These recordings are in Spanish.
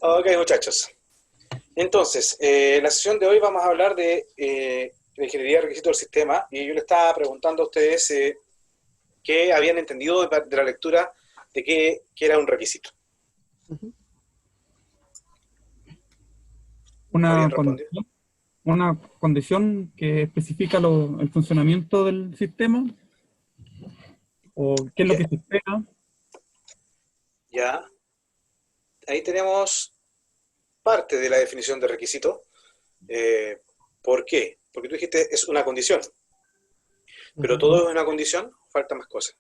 Ok, muchachos. Entonces, la sesión de hoy vamos a hablar de la ingeniería de requisitos del sistema y yo le estaba preguntando a ustedes qué habían entendido de la lectura de qué era un requisito. ¿Me habían Una respondido? condición, una condición que especifica el funcionamiento del sistema o qué es lo Ya, que se espera. ya. Ahí tenemos parte de la definición de requisito. Eh, ¿Por qué? Porque tú dijiste es una condición, pero todo es una condición, falta más cosas.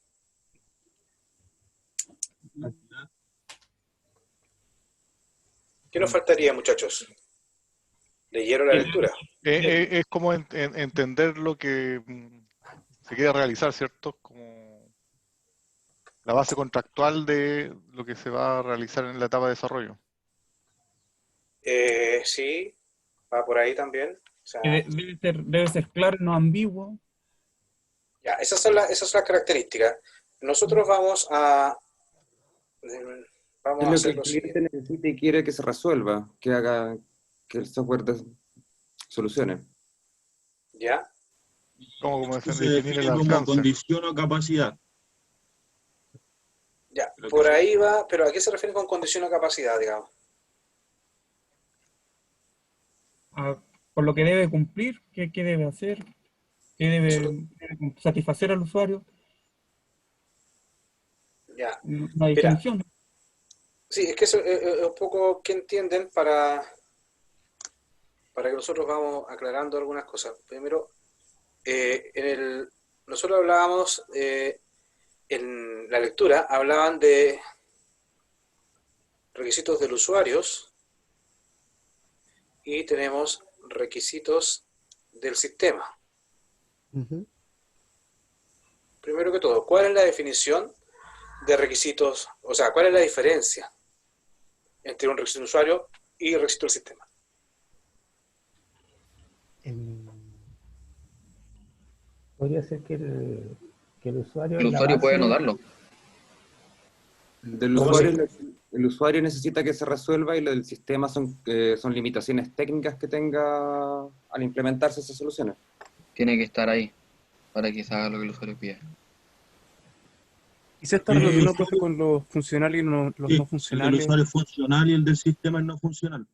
¿Qué nos faltaría, muchachos? ¿Leyeron la Eh, lectura? es como entender lo que se quiere realizar, ¿cierto? Como la base contractual de lo que se va a realizar en la etapa de desarrollo. Sí, va por ahí también. O Que sea, debe ser claro y no ambiguo. ya, esas son las características. Nosotros ¿Qué vamos es a lo que hacer el lo cliente siguiente. necesita y quiere que se resuelva? Que haga que el software solucione. ¿Ya? Como Esto se definir el define como alcance. condición o capacidad. Ya, Creo que por sí. ahí va, pero ¿a qué se refiere con condición o capacidad, digamos? a- por lo que debe cumplir, qué debe hacer, qué Nosotros, debe satisfacer al usuario. ya. La Mira, definición. sí, es que eso es un poco que entienden para que nosotros vamos aclarando algunas cosas. Primero, nosotros hablábamos, en la lectura, hablaban de requisitos del usuario y tenemos requisitos del sistema. Primero que todo, ¿cuál es la definición de requisitos? O sea, ¿cuál es la diferencia entre un requisito de usuario y un requisito del sistema? em, podría ser que el usuario El es la usuario puede no base. darlo. Del ¿Cómo usuario, así? el usuario necesita que se resuelva y lo del sistema son limitaciones técnicas que tenga al implementarse esas soluciones. Tiene que estar ahí para que se haga lo que el usuario pide. Quizá está El relacionado, profe, usuario, con los funcionales y los sí, no el del funcionales. usuario es funcional y el del sistema es no funcional.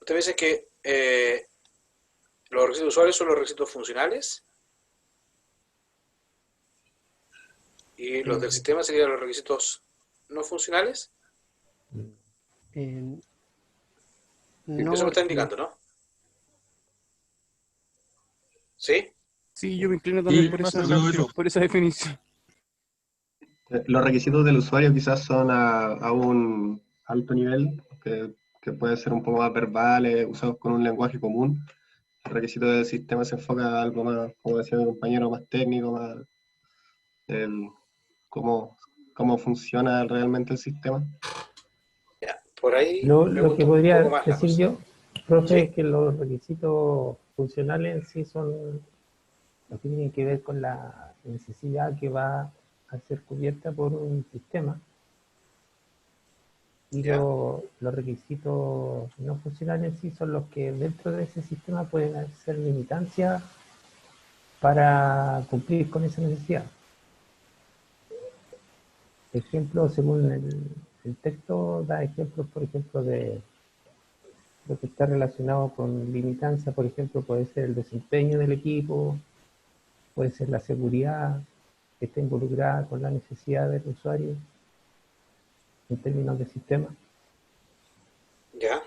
Usted me dice que los requisitos de usuario son los requisitos funcionales y los del Eh, sistema serían los requisitos no funcionales. eh, Eso me no, está indicando, ¿no? ¿Sí? Sí, yo me inclino también Sí, por Me esa, hace yo creo sentido. eso. por esa definición. Los requisitos del usuario quizás son a un alto nivel, que pueden ser un poco más verbales, usados con un lenguaje común. El requisito del sistema se enfoca a algo más, como decía mi compañero, más técnico, más el cómo, cómo funciona realmente el sistema. Ya, por ahí me lo que gusta un poco podría más la decir cosa. yo, profe, ¿Sí? es que los requisitos funcionales en sí son los que tienen que ver con la necesidad que va a ser cubierta por un sistema, y ¿Ya? los requisitos no funcionales en sí son los que dentro de ese sistema pueden ser limitancias para cumplir con esa necesidad. Ejemplo, según el texto, da ejemplos, por ejemplo, de lo que está relacionado con limitancia. Por ejemplo, puede ser el desempeño del equipo, puede ser la seguridad que está involucrada con la necesidad del usuario en términos de sistema. ¿Ya?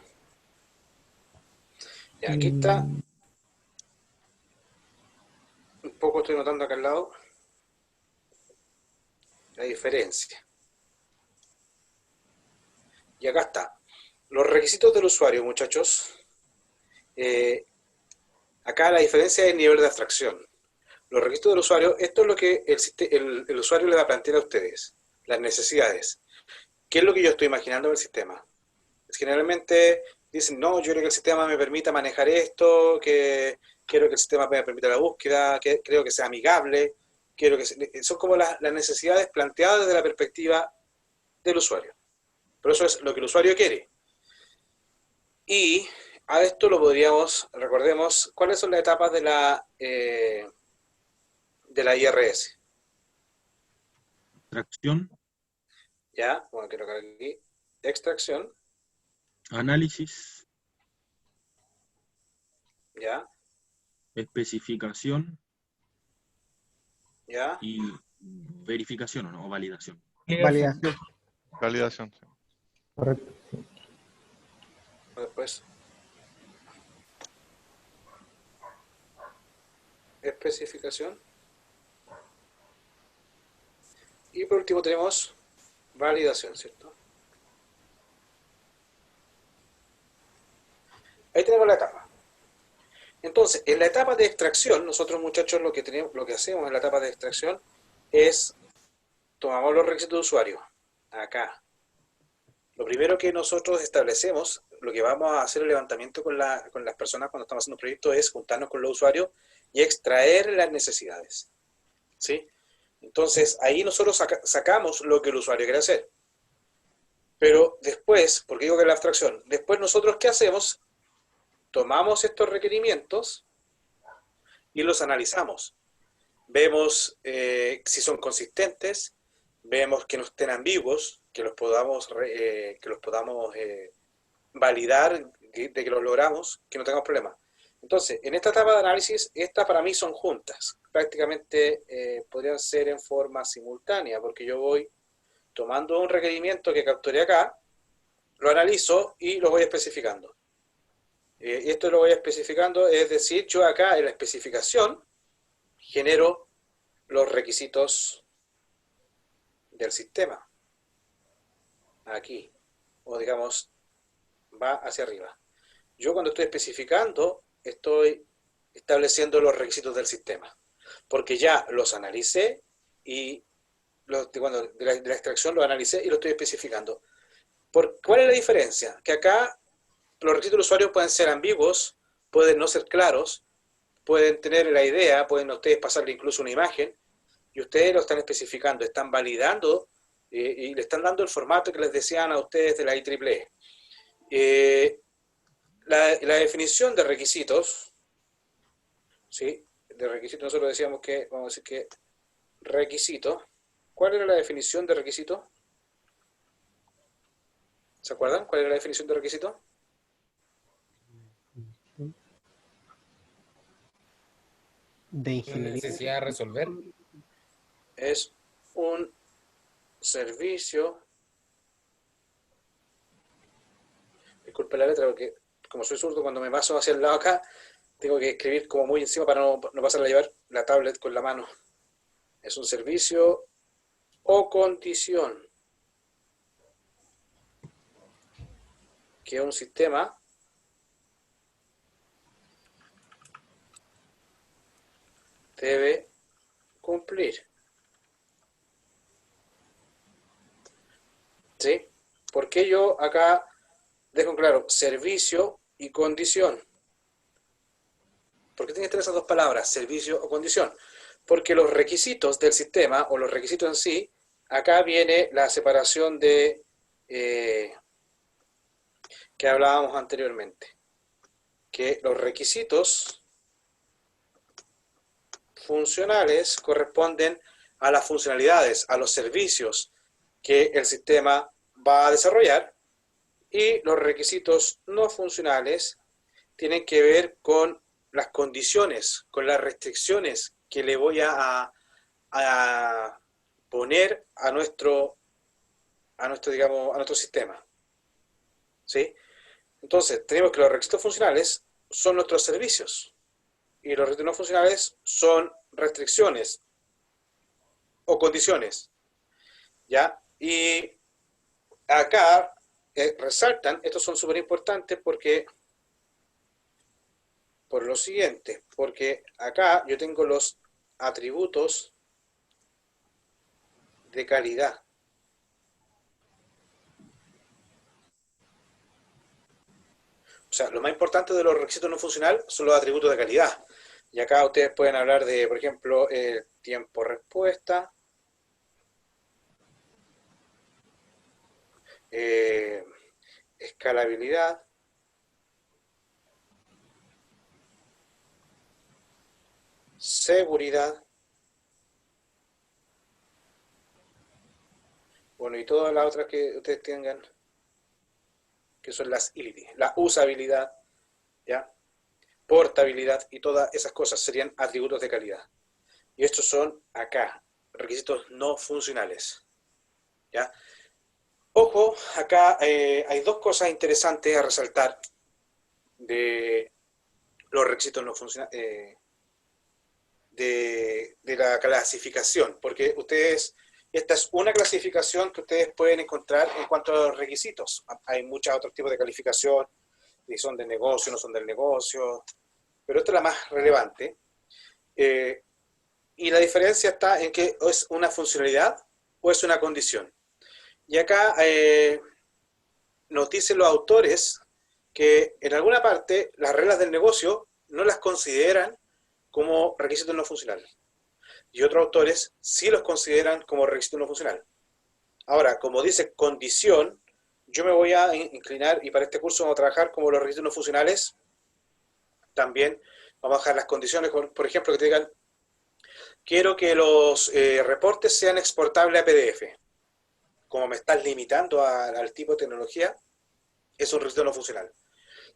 Ya, aquí está, Y un poco estoy notando acá al lado la diferencia. Y acá está. Los requisitos del usuario, muchachos. eh, Acá la diferencia es el nivel de abstracción. Los requisitos del usuario, esto es lo que el usuario le va a plantear a ustedes, las necesidades. ¿Qué es lo que yo estoy imaginando del sistema? Generalmente dicen, no, yo creo que el sistema me permita manejar esto, que quiero que el sistema me permita la búsqueda, que creo que sea amigable, son como las necesidades planteadas desde la perspectiva del usuario. Pero eso es lo que el usuario quiere. Y a esto lo podríamos, recordemos, ¿cuáles son las etapas de la IRS? Extracción, ¿Ya? Bueno, quiero colocar aquí. Extracción, análisis, ¿ya? especificación ¿Ya? y verificación o no, o validación. Validación. Validación. Sí. Correcto. Sí. Después, especificación. Y por último tenemos validación, ¿cierto? Ahí tenemos la etapa. Entonces, en la etapa de extracción, nosotros muchachos lo que hacemos en la etapa de extracción es tomamos los requisitos de usuario. Acá. Lo primero que nosotros establecemos, lo que vamos a hacer el levantamiento con las personas cuando estamos haciendo un proyecto es juntarnos con los usuarios y extraer las necesidades. ¿Sí? Entonces, ahí nosotros sacamos lo que el usuario quiere hacer. Pero después, porque digo que es la abstracción, después nosotros ¿qué hacemos? Tomamos estos requerimientos y los analizamos. Vemos si son consistentes, vemos que no estén ambiguos, que los podamos validar de que los logramos, que no tengamos problemas. Entonces, en esta etapa de análisis, estas para mí son juntas. Prácticamente podrían ser en forma simultánea, porque yo voy tomando un requerimiento que capturé acá, lo analizo y lo voy especificando. Esto lo voy especificando, es decir, yo acá en la especificación genero los requisitos del sistema. Aquí. O digamos, va hacia arriba. Yo cuando estoy especificando, estoy estableciendo los requisitos del sistema. Porque ya los analicé y de la extracción los analicé y lo estoy especificando. ¿Cuál es la diferencia? Que acá los requisitos del usuario pueden ser ambiguos, pueden no ser claros, pueden tener la idea, pueden a ustedes pasarle incluso una imagen, y ustedes lo están especificando, están validando y le están dando el formato que les decían a ustedes de la IEEE. La definición de requisitos, ¿sí? De requisitos nosotros decíamos que, vamos a decir que requisito, ¿cuál era la definición de requisito? ¿Se acuerdan? ¿Cuál era la definición de requisito? De ingeniería. Necesidad de resolver. Es un servicio. Disculpe la letra porque como soy zurdo, cuando me paso hacia el lado acá, tengo que escribir como muy encima para no pasarle a llevar la tablet con la mano. Es un servicio o condición que un sistema debe cumplir. ¿Sí? ¿Por qué yo acá dejo claro servicio y condición? ¿Por qué tiene que estar esas dos palabras, servicio o condición? Porque los requisitos del sistema, o los requisitos en sí, acá viene la separación de que hablábamos anteriormente. Que los requisitos funcionales corresponden a las funcionalidades, a los servicios que el sistema va a desarrollar, y los requisitos no funcionales tienen que ver con las condiciones, con las restricciones que le voy a poner a nuestro sistema. ¿Sí? Entonces, tenemos que los requisitos funcionales son nuestros servicios y los requisitos no funcionales son restricciones o condiciones. ¿Ya? Y acá resaltan, estos son súper importantes porque por lo siguiente, porque acá yo tengo los atributos de calidad. O sea, lo más importante de los requisitos no funcionales son los atributos de calidad. Y acá ustedes pueden hablar de, por ejemplo, tiempo respuesta, escalabilidad, seguridad, bueno, y todas las otras que ustedes tengan, que son las utility, la usabilidad, ¿ya? Portabilidad y todas esas cosas serían atributos de calidad. Y estos son acá, requisitos no funcionales, ¿ya? Ojo, acá hay dos cosas interesantes a resaltar de los requisitos no funcionales, de la clasificación, porque esta es una clasificación que ustedes pueden encontrar en cuanto a los requisitos. Hay muchos otros tipos de calificación, si son del negocio, no son del negocio, pero esta es la más relevante. Y la diferencia está en que es una funcionalidad o es una condición. Y acá nos dicen los autores que en alguna parte las reglas del negocio no las consideran como requisitos no funcionales. Y otros autores sí los consideran como requisitos no funcionales. Ahora, como dice condición, yo me voy a inclinar y para este curso vamos a trabajar como los requisitos no funcionales. También vamos a dejar las condiciones, por ejemplo, que te digan, quiero que los reportes sean exportables a PDF. Como me estás limitando al tipo de tecnología, es un requisito no funcional.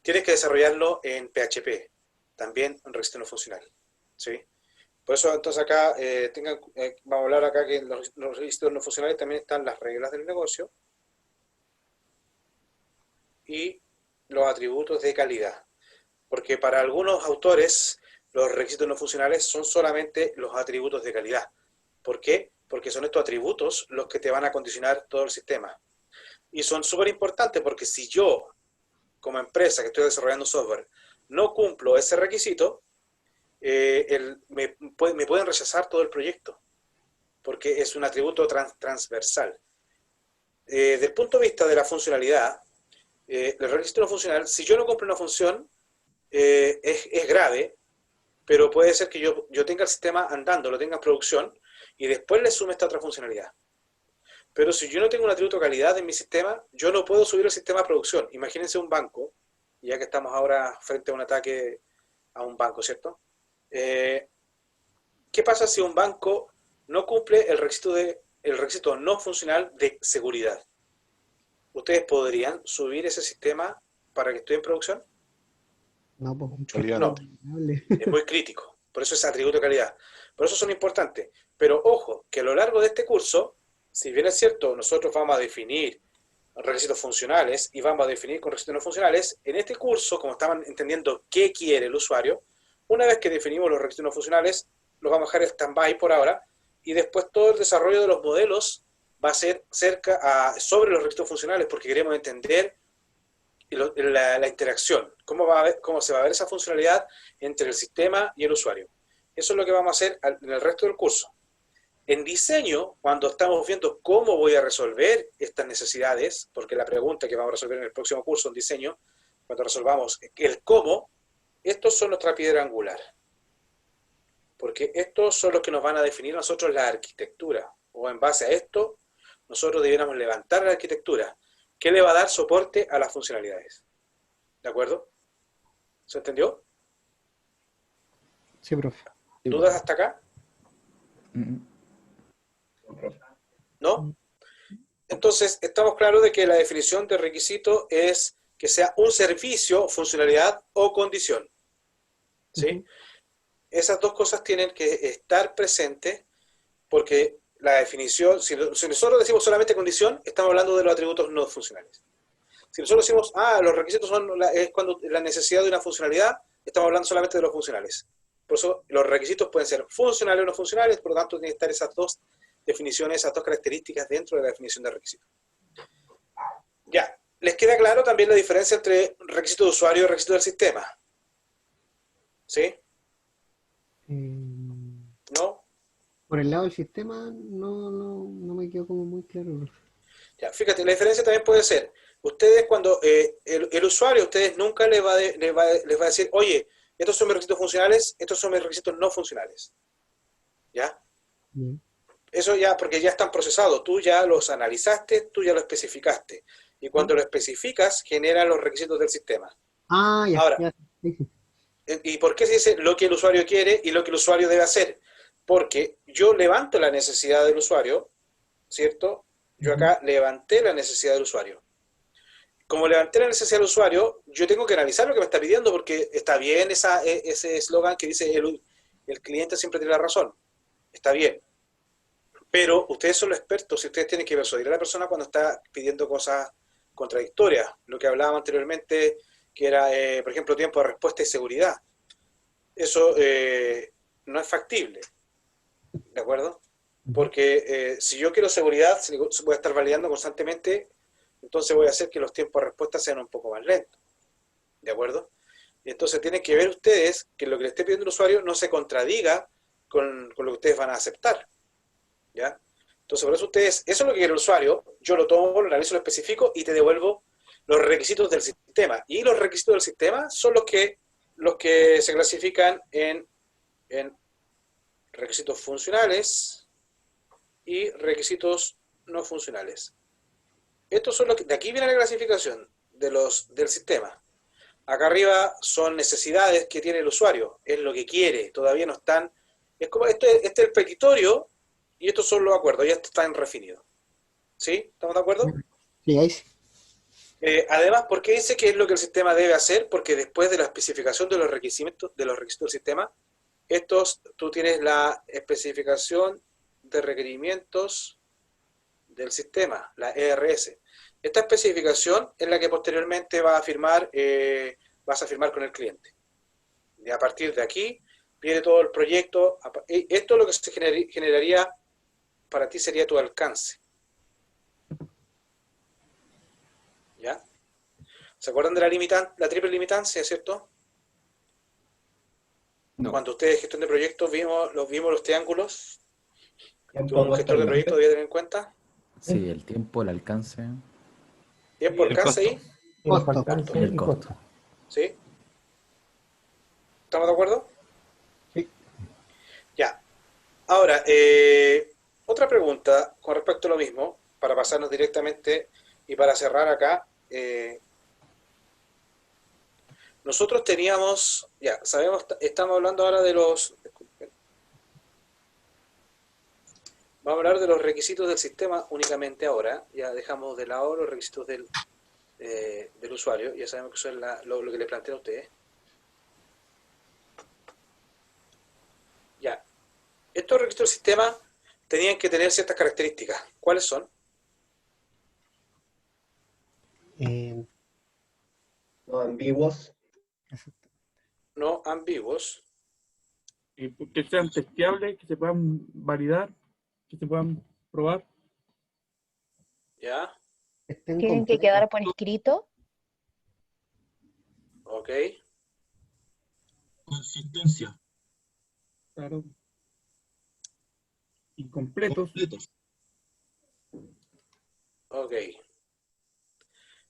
Tienes que desarrollarlo en PHP, también un requisito no funcional, ¿sí? Por eso, entonces acá, vamos a hablar acá que en los requisitos no funcionales también están las reglas del negocio y los atributos de calidad. Porque para algunos autores, los requisitos no funcionales son solamente los atributos de calidad. ¿Por qué? Porque son estos atributos los que te van a condicionar todo el sistema. Y son súper importantes porque si yo, como empresa que estoy desarrollando software, no cumplo ese requisito, me pueden rechazar todo el proyecto, porque es un atributo transversal. Desde el punto de vista de la funcionalidad, el requisito no funcional, si yo no cumplo una función, es grave, pero puede ser que yo tenga el sistema andando, lo tenga en producción, y después le sume esta otra funcionalidad. Pero si yo no tengo un atributo de calidad en mi sistema, yo no puedo subir el sistema a producción. Imagínense un banco, ya que estamos ahora frente a un ataque a un banco, ¿cierto? ¿Qué pasa si un banco no cumple el requisito no funcional de seguridad? ¿Ustedes podrían subir ese sistema para que esté en producción? No, pues No, es muy crítico. Por eso es atributo de calidad. Por eso son importantes. Pero ojo, que a lo largo de este curso, si bien es cierto, nosotros vamos a definir requisitos funcionales y vamos a definir con requisitos no funcionales, en este curso, como estaban entendiendo qué quiere el usuario, una vez que definimos los requisitos no funcionales, los vamos a dejar en stand-by por ahora, y después todo el desarrollo de los modelos va a ser sobre los requisitos funcionales, porque queremos entender la interacción, cómo se va a ver esa funcionalidad entre el sistema y el usuario. Eso es lo que vamos a hacer en el resto del curso. En diseño, cuando estamos viendo cómo voy a resolver estas necesidades, porque la pregunta que vamos a resolver en el próximo curso en diseño, cuando resolvamos el cómo, estos son nuestra piedra angular. Porque estos son los que nos van a definir a nosotros la arquitectura. O en base a esto, nosotros debiéramos levantar la arquitectura, que le va a dar soporte a las funcionalidades. ¿De acuerdo? ¿Se entendió? Sí, profe. ¿Dudas hasta acá? ¿No? Entonces, estamos claros de que la definición de requisito es que sea un servicio, funcionalidad o condición. ¿Sí? Esas dos cosas tienen que estar presentes porque la definición, si nosotros decimos solamente condición, estamos hablando de los atributos no funcionales. Si nosotros decimos, los requisitos es cuando la necesidad de una funcionalidad, estamos hablando solamente de los funcionales. Por eso los requisitos pueden ser funcionales o no funcionales, por lo tanto tienen que estar esas dos definiciones, esas dos características dentro de la definición de requisito. Ya, ¿les queda claro también la diferencia entre requisito de usuario y requisito del sistema? ¿Sí? ¿No? Por el lado del sistema no me quedó como muy claro, profe. Ya, fíjate, la diferencia también puede ser, ustedes cuando el usuario, ustedes nunca les va a decir, oye, estos son mis requisitos funcionales, estos son mis requisitos no funcionales. ¿Ya? Bien. Eso ya, porque ya están procesados, tú ya los analizaste, tú ya lo especificaste. Y cuando lo especificas, genera los requisitos del sistema. Ah, ya, Ahora, ya. Sí, sí. ¿y por qué se dice lo que el usuario quiere y lo que el usuario debe hacer? Porque yo levanto la necesidad del usuario, ¿cierto? Yo acá levanté la necesidad del usuario. Como levanté la necesidad del usuario, yo tengo que analizar lo que me está pidiendo, porque está bien ese eslogan que dice el cliente siempre tiene la razón. Está bien. Pero ustedes son los expertos y ustedes tienen que persuadir a la persona cuando está pidiendo cosas contradictorias. Lo que hablábamos anteriormente, que era, por ejemplo, tiempo de respuesta y seguridad. Eso no es factible. ¿De acuerdo? Porque si yo quiero seguridad, si voy a estar validando constantemente, entonces voy a hacer que los tiempos de respuesta sean un poco más lentos. ¿De acuerdo? Y entonces tienen que ver ustedes que lo que le esté pidiendo el usuario no se contradiga con lo que ustedes van a aceptar. ¿Ya? Entonces, por eso ustedes, eso es lo que quiere el usuario, yo lo tomo, lo analizo, lo especifico y te devuelvo los requisitos del sistema. Y los requisitos del sistema son los que se clasifican en requisitos funcionales y requisitos no funcionales. Estos son los que, de aquí viene la clasificación del sistema. Acá arriba son necesidades que tiene el usuario, es lo que quiere, todavía no están, es como este es el petitorio y estos son los acuerdos, ya están refinidos. ¿Sí? ¿Estamos de acuerdo? Sí, ahí sí. Además, ¿por qué dice que es lo que el sistema debe hacer? Porque después de la especificación de los requisitos del sistema, tú tienes la especificación de requerimientos del sistema, la ERS. Esta especificación es la que posteriormente vas a firmar con el cliente. Y a partir de aquí viene todo el proyecto. Esto es lo que se generaría, para ti sería tu alcance. ¿Ya? ¿Se acuerdan de la triple limitancia, cierto? No. Cuando ustedes gestión de proyectos vimos los triángulos, Tiempo, ¿un gestor de proyectos debía tener en cuenta? Sí, el tiempo, el alcance ¿Tiempo, alcance ahí? Costo. Alcance y el y costo. costo. ¿Sí? ¿Estamos de acuerdo? Sí. Ya. Ahora, otra pregunta con respecto a lo mismo, para pasarnos directamente y para cerrar acá. Nosotros teníamos, ya, sabemos, estamos hablando ahora de disculpen. Vamos a hablar de los requisitos del sistema únicamente ahora. Ya dejamos de lado los requisitos del usuario. Ya sabemos que eso es lo que le plantea a ustedes. Ya. Estos requisitos del sistema tenían que tener ciertas características. ¿Cuáles son? No ambiguos. No ambiguos. Que sean testeables, que se puedan validar, que se puedan probar. ¿Ya? Tienen que quedar por escrito. Ok. Consistencia. Claro. Incompletos. Ok.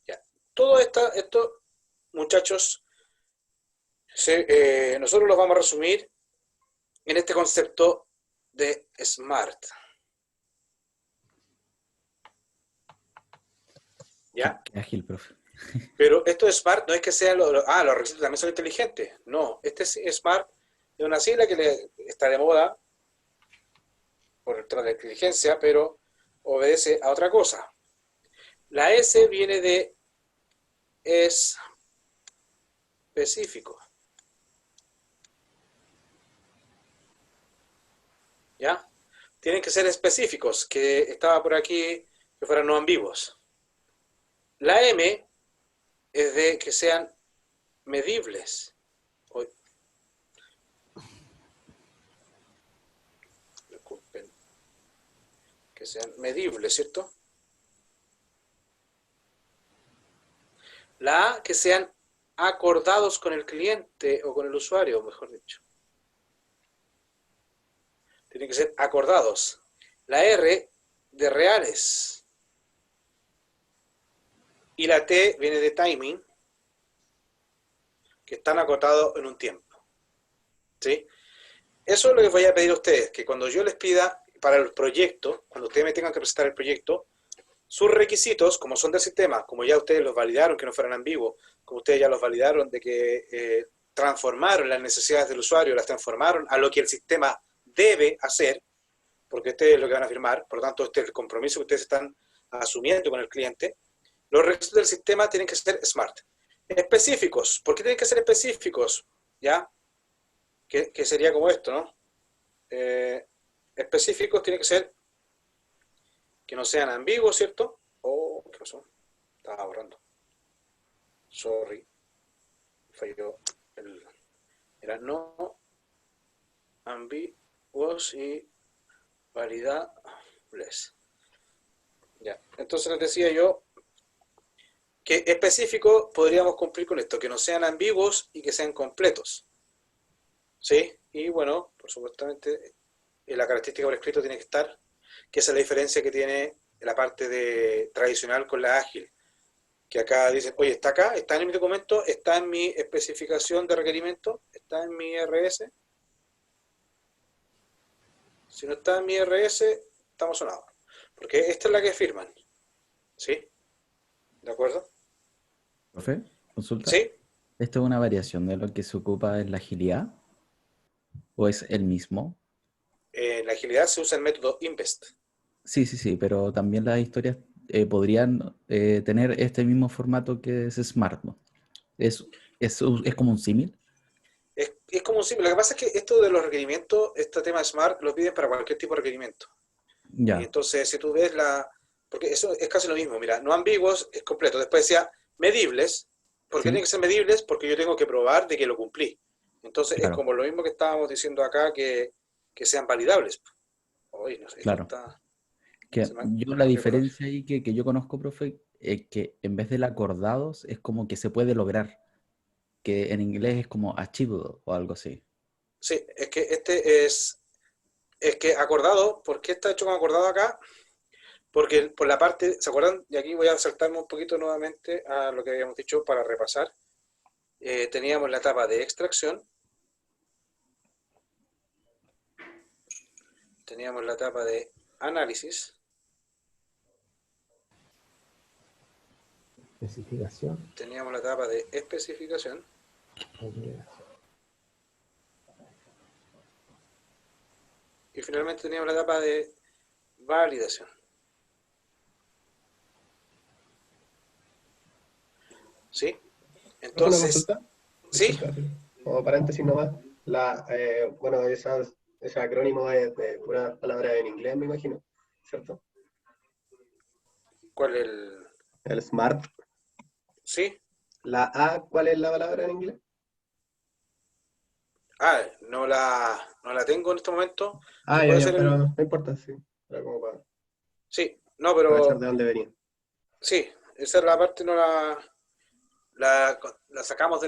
Ya. Todo esto, muchachos, nosotros los vamos a resumir en este concepto de SMART. ¿Ya? Qué ágil, profe. Pero esto de SMART no es que sean los requisitos también son inteligentes. No, este SMART es una sigla que está de moda por el tema de la inteligencia, pero obedece a otra cosa. La S viene de específico. ¿Ya? Tienen que ser específicos, que estaba por aquí, que fueran no ambiguos. La M es de que sean medibles. Disculpen. Que sean medibles, ¿cierto? La A, que sean acordados con el cliente o con el usuario, mejor dicho. Tienen que ser acordados. La R, de reales. Y la T viene de timing, que están acotados en un tiempo. ¿Sí? Eso es lo que voy a pedir a ustedes, que cuando yo les pida para el proyecto, cuando ustedes me tengan que presentar el proyecto, sus requisitos, como son del sistema, como ya ustedes los validaron, que no fueran ambiguos, como ustedes ya los validaron de que transformaron las necesidades del usuario, las transformaron a lo que el sistema debe hacer, porque ustedes es lo que van a firmar, por lo tanto este es el compromiso que ustedes están asumiendo con el cliente. Los requisitos del sistema tienen que ser smart. Específicos. ¿Por qué tienen que ser específicos? ¿Ya? Que sería como esto, ¿no? Específicos tienen que ser que no sean ambiguos, ¿cierto? Oh, ¿qué pasó? Estaba borrando. Sorry. Falló. Era no ambiguos y validables. Ya. Entonces les decía yo que específico podríamos cumplir con esto, que no sean ambiguos y que sean completos. ¿Sí? Y bueno, por supuestamente, la característica por escrito tiene que estar, que esa es la diferencia que tiene la parte de tradicional con la ágil. Que acá dicen, oye, está acá, está en mi documento, está en mi especificación de requerimiento, está en mi RS. Si no está en mi RS, estamos sonados. Porque esta es la que firman. ¿Sí? ¿De acuerdo? Profe, consulta. ¿Sí? ¿Esto es una variación de lo que se ocupa en la agilidad? ¿O es el mismo? En la agilidad se usa el método INVEST. Sí, pero también las historias podrían tener este mismo formato que es Smart, ¿no? ¿Es como un símil? Es como un símbolo. Lo que pasa es que esto de los requerimientos, este tema Smart, lo piden para cualquier tipo de requerimiento. Ya. Y entonces, si tú ves porque eso es casi lo mismo, mira, no ambiguos es completo. Después decía medibles. ¿Por qué Sí. tienen que ser medibles? Porque yo tengo que probar de que lo cumplí. Entonces, Claro. es como lo mismo que estábamos diciendo acá, que sean validables. Oye, no sé, Claro. esto está... Que se me- yo la ¿qué color? diferencia ahí que yo conozco, profe, es que en vez del acordados es como que se puede lograr, que en inglés es como achievable o algo así. Sí, es que este es que acordado. ¿Por qué está hecho con acordado acá? Porque por la parte, ¿se acuerdan? Y aquí voy a saltarme un poquito nuevamente a lo que habíamos dicho para repasar. Teníamos la etapa de extracción, teníamos la etapa de análisis, Especificación. teníamos la etapa de especificación y finalmente teníamos la etapa de validación. ¿Sí? Una Entonces, consulta. ¿sí? Disculpa, como paréntesis nomás, bueno, ese acrónimo es de pura palabra en inglés, me imagino, ¿cierto? ¿Cuál es el...? El SMART. ¿Sí? La A, ¿cuál es la palabra en inglés? No la tengo en este momento. Ah, Puede ya, ser pero no importa, sí. Era como para Sí, no, cachar pero... de dónde venía. Sí, esa es la parte, no la sacamos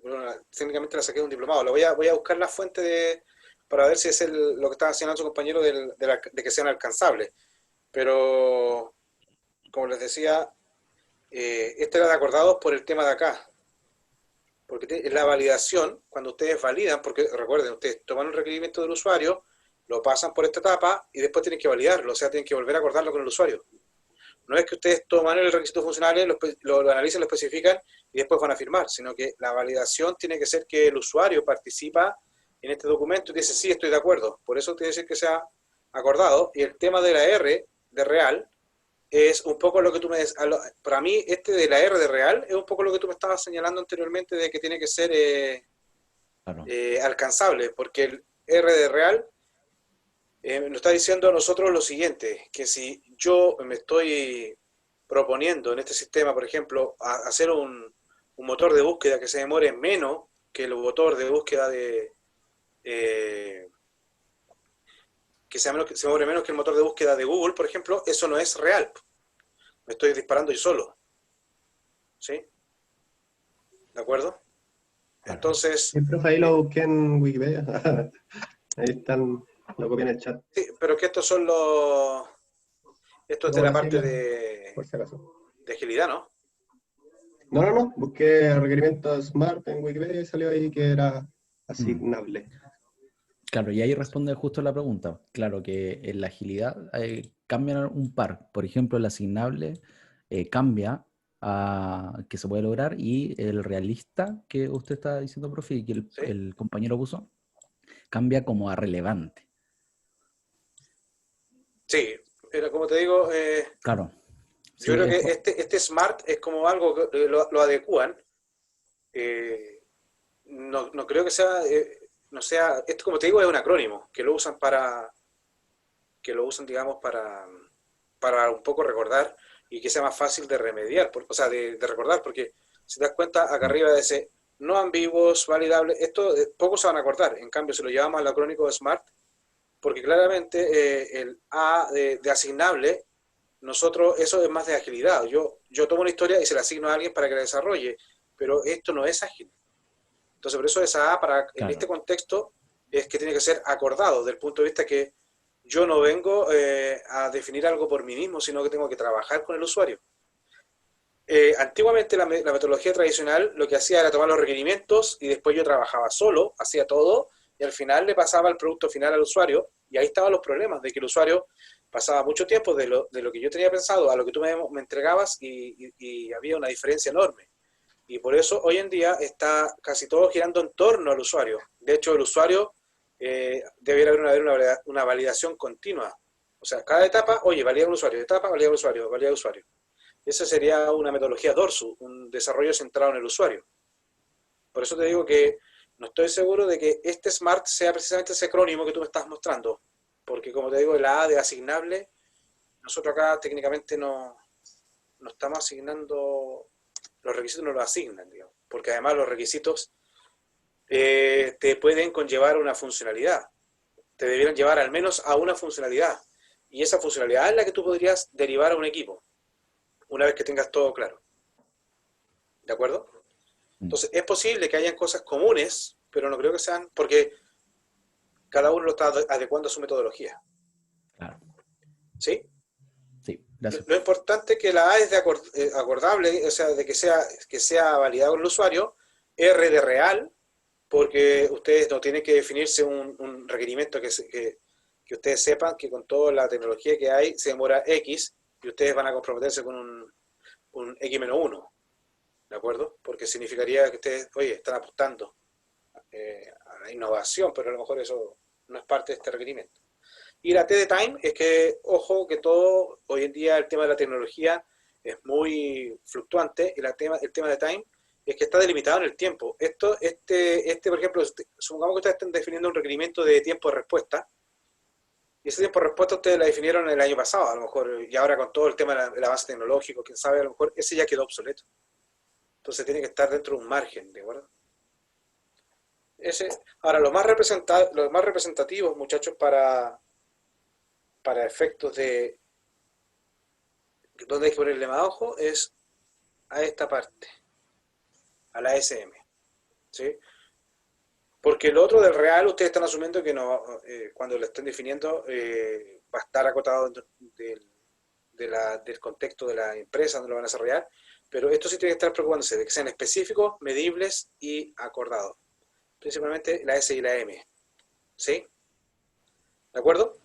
bueno, técnicamente la saqué de un diplomado. Voy a buscar la fuente para ver si es lo que estaba enseñando su compañero de que sean alcanzables. Pero, como les decía, este era de acordados por el tema de acá. Porque la validación, cuando ustedes validan, porque recuerden, ustedes toman un requerimiento del usuario, lo pasan por esta etapa y después tienen que validarlo, o sea, tienen que volver a acordarlo con el usuario. No es que ustedes toman el requisito funcional, lo analizan, lo especifican y después van a firmar, sino que la validación tiene que ser que el usuario participa en este documento y dice, sí, estoy de acuerdo. Por eso tiene que ser que sea acordado. Y el tema de la R de real es un poco lo que tú me des. Para mí, este de la R de real es un poco lo que tú me estabas señalando anteriormente de que tiene que ser Claro. alcanzable, porque el R de real nos está diciendo a nosotros lo siguiente, que si yo me estoy proponiendo en este sistema, por ejemplo, hacer un motor de búsqueda que se demore menos que el motor de búsqueda que se demore menos que el motor de búsqueda de Google, por ejemplo, eso no es real. Me estoy disparando yo solo. ¿Sí? ¿De acuerdo? Entonces... Sí, profe, ahí lo busqué en Wikipedia. Ahí están, lo copié en el chat. Sí, pero que estos son los... Esto es de la parte por si acaso. de agilidad, ¿no? No. Busqué requerimientos SMART en Wikipedia y salió ahí que era asignable. Claro, y ahí responde justo la pregunta. Claro que en la agilidad cambian un par. Por ejemplo, el asignable cambia a que se puede lograr y el realista que usted está diciendo, profe, y que el compañero puso, cambia como a relevante. Sí, pero como te digo, Claro. Sí, yo creo que este SMART es como algo que lo adecúan. No creo que sea, no sea, esto como te digo es un acrónimo, que lo usan digamos, para un poco recordar y que sea más fácil de remediar, o sea, de recordar, porque si te das cuenta, acá arriba dice no ambiguos, validables, esto pocos se van a acordar, en cambio si lo llevamos al acrónimo de SMART, porque claramente el A de asignable, nosotros, eso es más de agilidad, yo tomo una historia y se la asigno a alguien para que la desarrolle, pero esto no es ágil. Entonces, por eso esa A, en este contexto, es que tiene que ser acordado, desde el punto de vista que yo no vengo a definir algo por mí mismo, sino que tengo que trabajar con el usuario. Antiguamente la metodología tradicional lo que hacía era tomar los requerimientos y después yo trabajaba solo, hacía todo, y al final le pasaba el producto final al usuario, y ahí estaban los problemas, de que el usuario pasaba mucho tiempo de lo que yo tenía pensado a lo que tú me entregabas y había una diferencia enorme. Y por eso hoy en día está casi todo girando en torno al usuario. De hecho, el usuario debería haber una validación continua. O sea, cada etapa, oye, valida un usuario, etapa, valida un usuario, valida un usuario. Esa sería una metodología DORSU, un desarrollo centrado en el usuario. Por eso te digo que no estoy seguro de que este SMART sea precisamente ese acrónimo que tú me estás mostrando. Porque como te digo, la A de asignable, nosotros acá técnicamente no estamos asignando... Los requisitos no los asignan, digamos, porque además los requisitos te pueden conllevar una funcionalidad, te debieran llevar al menos a una funcionalidad, y esa funcionalidad es la que tú podrías derivar a un equipo, una vez que tengas todo claro. ¿De acuerdo? Entonces, es posible que hayan cosas comunes, pero no creo que sean, porque cada uno lo está adecuando a su metodología. Claro. ¿Sí? Sí, gracias. Lo importante es que la A es de acordable, o sea, de que sea validado con el usuario, R de real, porque ustedes no tienen que definirse un requerimiento que ustedes sepan que con toda la tecnología que hay se demora X y ustedes van a comprometerse con un X-1, ¿de acuerdo? Porque significaría que ustedes, oye, están apostando a la innovación, pero a lo mejor eso no es parte de este requerimiento. Y la T de time es que, ojo, que todo, hoy en día el tema de la tecnología es muy fluctuante, y el tema de time es que está delimitado en el tiempo. Por ejemplo, supongamos que ustedes estén definiendo un requerimiento de tiempo de respuesta, y ese tiempo de respuesta ustedes la definieron el año pasado, a lo mejor, y ahora con todo el tema del avance tecnológico, quién sabe, a lo mejor ese ya quedó obsoleto. Entonces tiene que estar dentro de un margen, ¿de acuerdo? Ahora, los más representativos, muchachos, para efectos de donde hay que ponerle más ojo es a esta parte, a la SM, ¿sí? Porque lo otro del real, ustedes están asumiendo que no, cuando lo estén definiendo, va a estar acotado del contexto de la empresa donde lo van a desarrollar, pero esto sí tiene que estar preocupándose de que sean específicos, medibles y acordados, principalmente la S y la M, ¿sí? ¿De acuerdo?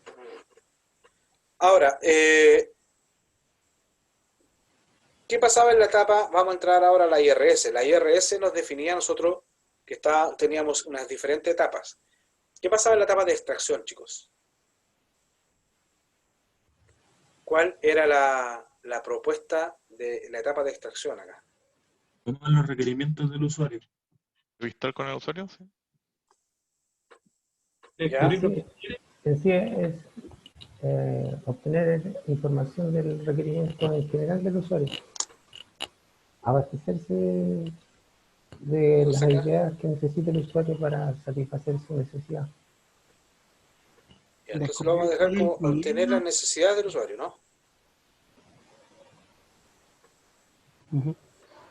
Ahora, ¿qué pasaba en la etapa? Vamos a entrar ahora a la IRS. La IRS nos definía a nosotros que teníamos unas diferentes etapas. ¿Qué pasaba en la etapa de extracción, chicos? ¿Cuál era la propuesta de la etapa de extracción acá? Toman los requerimientos del usuario. ¿Entrevistar con el usuario? Sí. ¿Ya? En sí es obtener información del requerimiento en general del usuario. Abastecerse de las ideas que necesita el usuario para satisfacer su necesidad. Entonces lo vamos a dejar como obtener las necesidades del usuario, ¿no?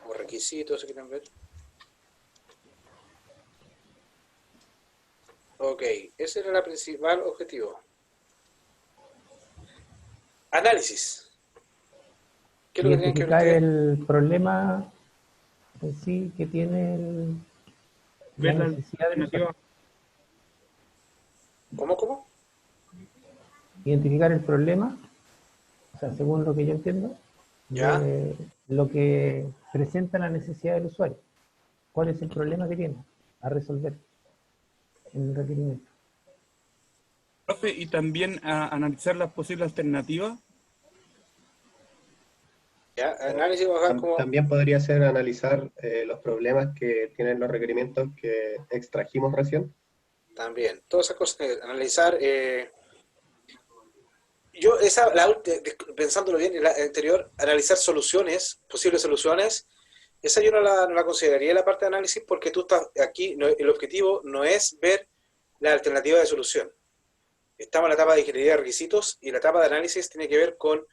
O requisitos, si quieren ver. Ok, ese era el principal objetivo. Análisis. ¿Qué es lo que tienen que ver Identificar ustedes? el problema en sí que tiene la necesidad del usuario. ¿Cómo? Identificar el problema, o sea, según lo que yo entiendo, ¿Ya? de lo que presenta la necesidad del usuario. ¿Cuál es el problema que tiene a resolver en el requerimiento? Profe, y también analizar las posibles alternativas. ¿Ya? Análisis va a bajar como... También podría ser analizar los problemas que tienen los requerimientos que extrajimos recién. También. Todas esas cosas, analizar... pensándolo bien, en la anterior, analizar soluciones, posibles soluciones, esa yo no la consideraría la parte de análisis porque tú estás aquí, el objetivo no es ver la alternativa de solución. Estamos en la etapa de ingeniería de requisitos y la etapa de análisis tiene que ver con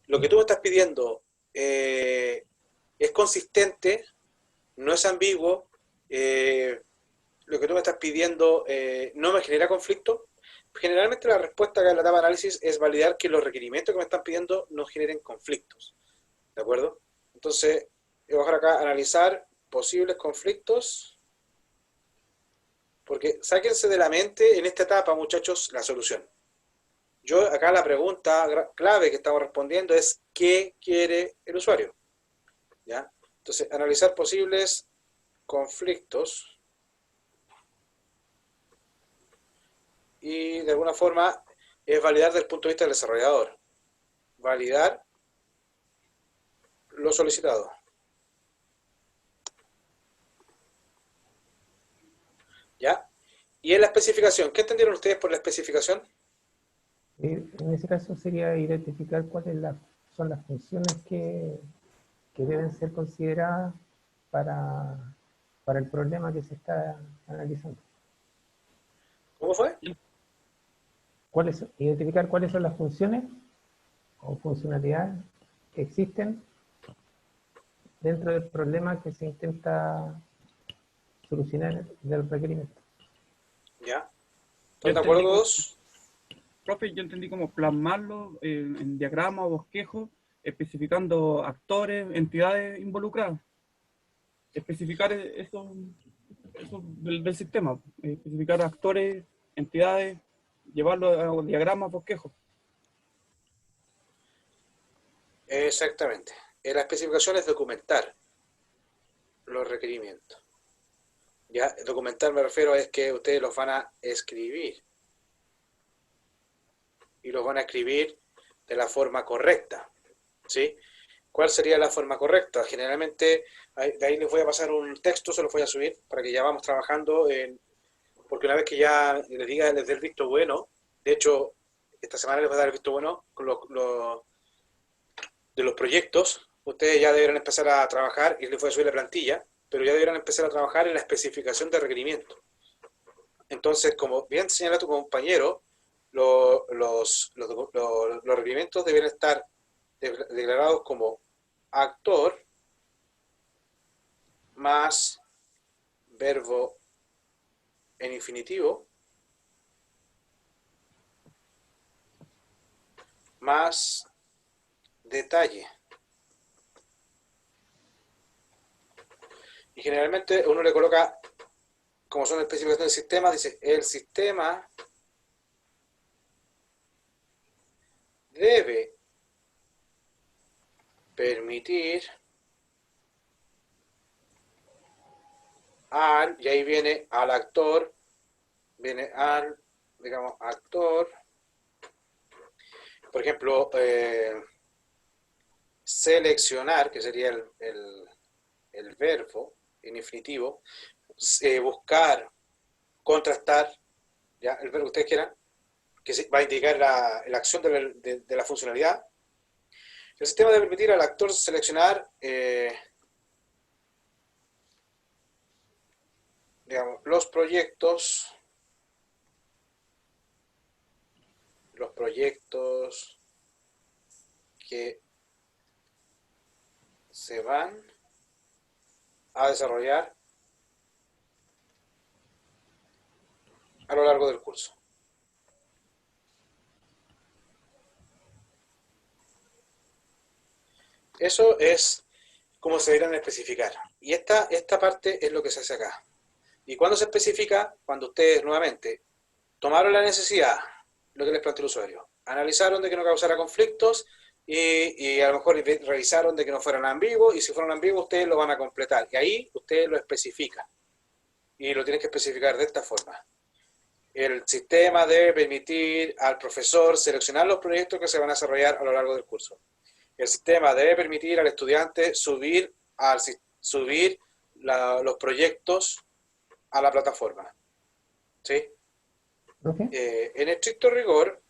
lo que tú me estás pidiendo. Es consistente, no es ambiguo, lo que tú me estás pidiendo no me genera conflicto. Generalmente la respuesta acá en la etapa de análisis es validar que los requerimientos que me están pidiendo no generen conflictos. ¿De acuerdo? Entonces, voy a bajar acá, analizar posibles conflictos, porque sáquense de la mente en esta etapa, muchachos, la solución. Yo acá la pregunta clave que estamos respondiendo es ¿qué quiere el usuario? ¿Ya? Entonces, analizar posibles conflictos y de alguna forma es validar desde el punto de vista del desarrollador. Validar lo solicitado. ¿Ya? Y en la especificación, ¿qué entendieron ustedes por la especificación? En ese caso sería identificar cuáles son las funciones que deben ser consideradas para el problema que se está analizando. ¿Cómo fue? Identificar cuáles son las funciones o funcionalidades que existen dentro del problema que se intenta solucionar del requerimiento. ¿Ya? ¿Están de acuerdo todos? Profe, yo entendí como plasmarlo en diagrama o bosquejo, especificando actores, entidades involucradas. Especificar eso del sistema, especificar actores, entidades, llevarlo a diagramas, bosquejos. Exactamente. La especificación es documentar los requerimientos. Ya, documentar me refiero es que ustedes los van a escribir. Y los van a escribir de la forma correcta. ¿Sí? ¿Cuál sería la forma correcta? Generalmente, de ahí les voy a pasar un texto, se los voy a subir para que ya vamos trabajando porque una vez que ya les diga, les dé el visto bueno, de hecho, esta semana les voy a dar el visto bueno con de los proyectos, ustedes ya deberán empezar a trabajar, y les voy a subir la plantilla, pero ya deberán empezar a trabajar en la especificación de requerimiento. Entonces, como bien señala tu compañero, los requerimientos deben estar declarados como actor más verbo en infinitivo más detalle. Y generalmente uno le coloca, como son especificaciones del sistema, dice el sistema debe permitir al, y ahí viene al actor, viene al, digamos, actor, por ejemplo, seleccionar, que sería el verbo en infinitivo, buscar, contrastar, ya el verbo que ustedes quieran, que va a indicar la acción de la funcionalidad. El sistema debe permitir al actor seleccionar digamos, los proyectos que se van a desarrollar a lo largo del curso. Eso es cómo se deberán especificar. Y esta parte es lo que se hace acá. ¿Y cuándo se especifica? Cuando ustedes nuevamente tomaron la necesidad, lo que les planteó el usuario, analizaron de que no causara conflictos y a lo mejor revisaron de que no fueran ambiguos, y si fueron ambiguos ustedes lo van a completar, y ahí ustedes lo especifican, y lo tienen que especificar de esta forma. El sistema debe permitir al profesor seleccionar los proyectos que se van a desarrollar a lo largo del curso. El sistema debe permitir al estudiante subir los proyectos a la plataforma. ¿Sí? ¿Ok? En estricto rigor,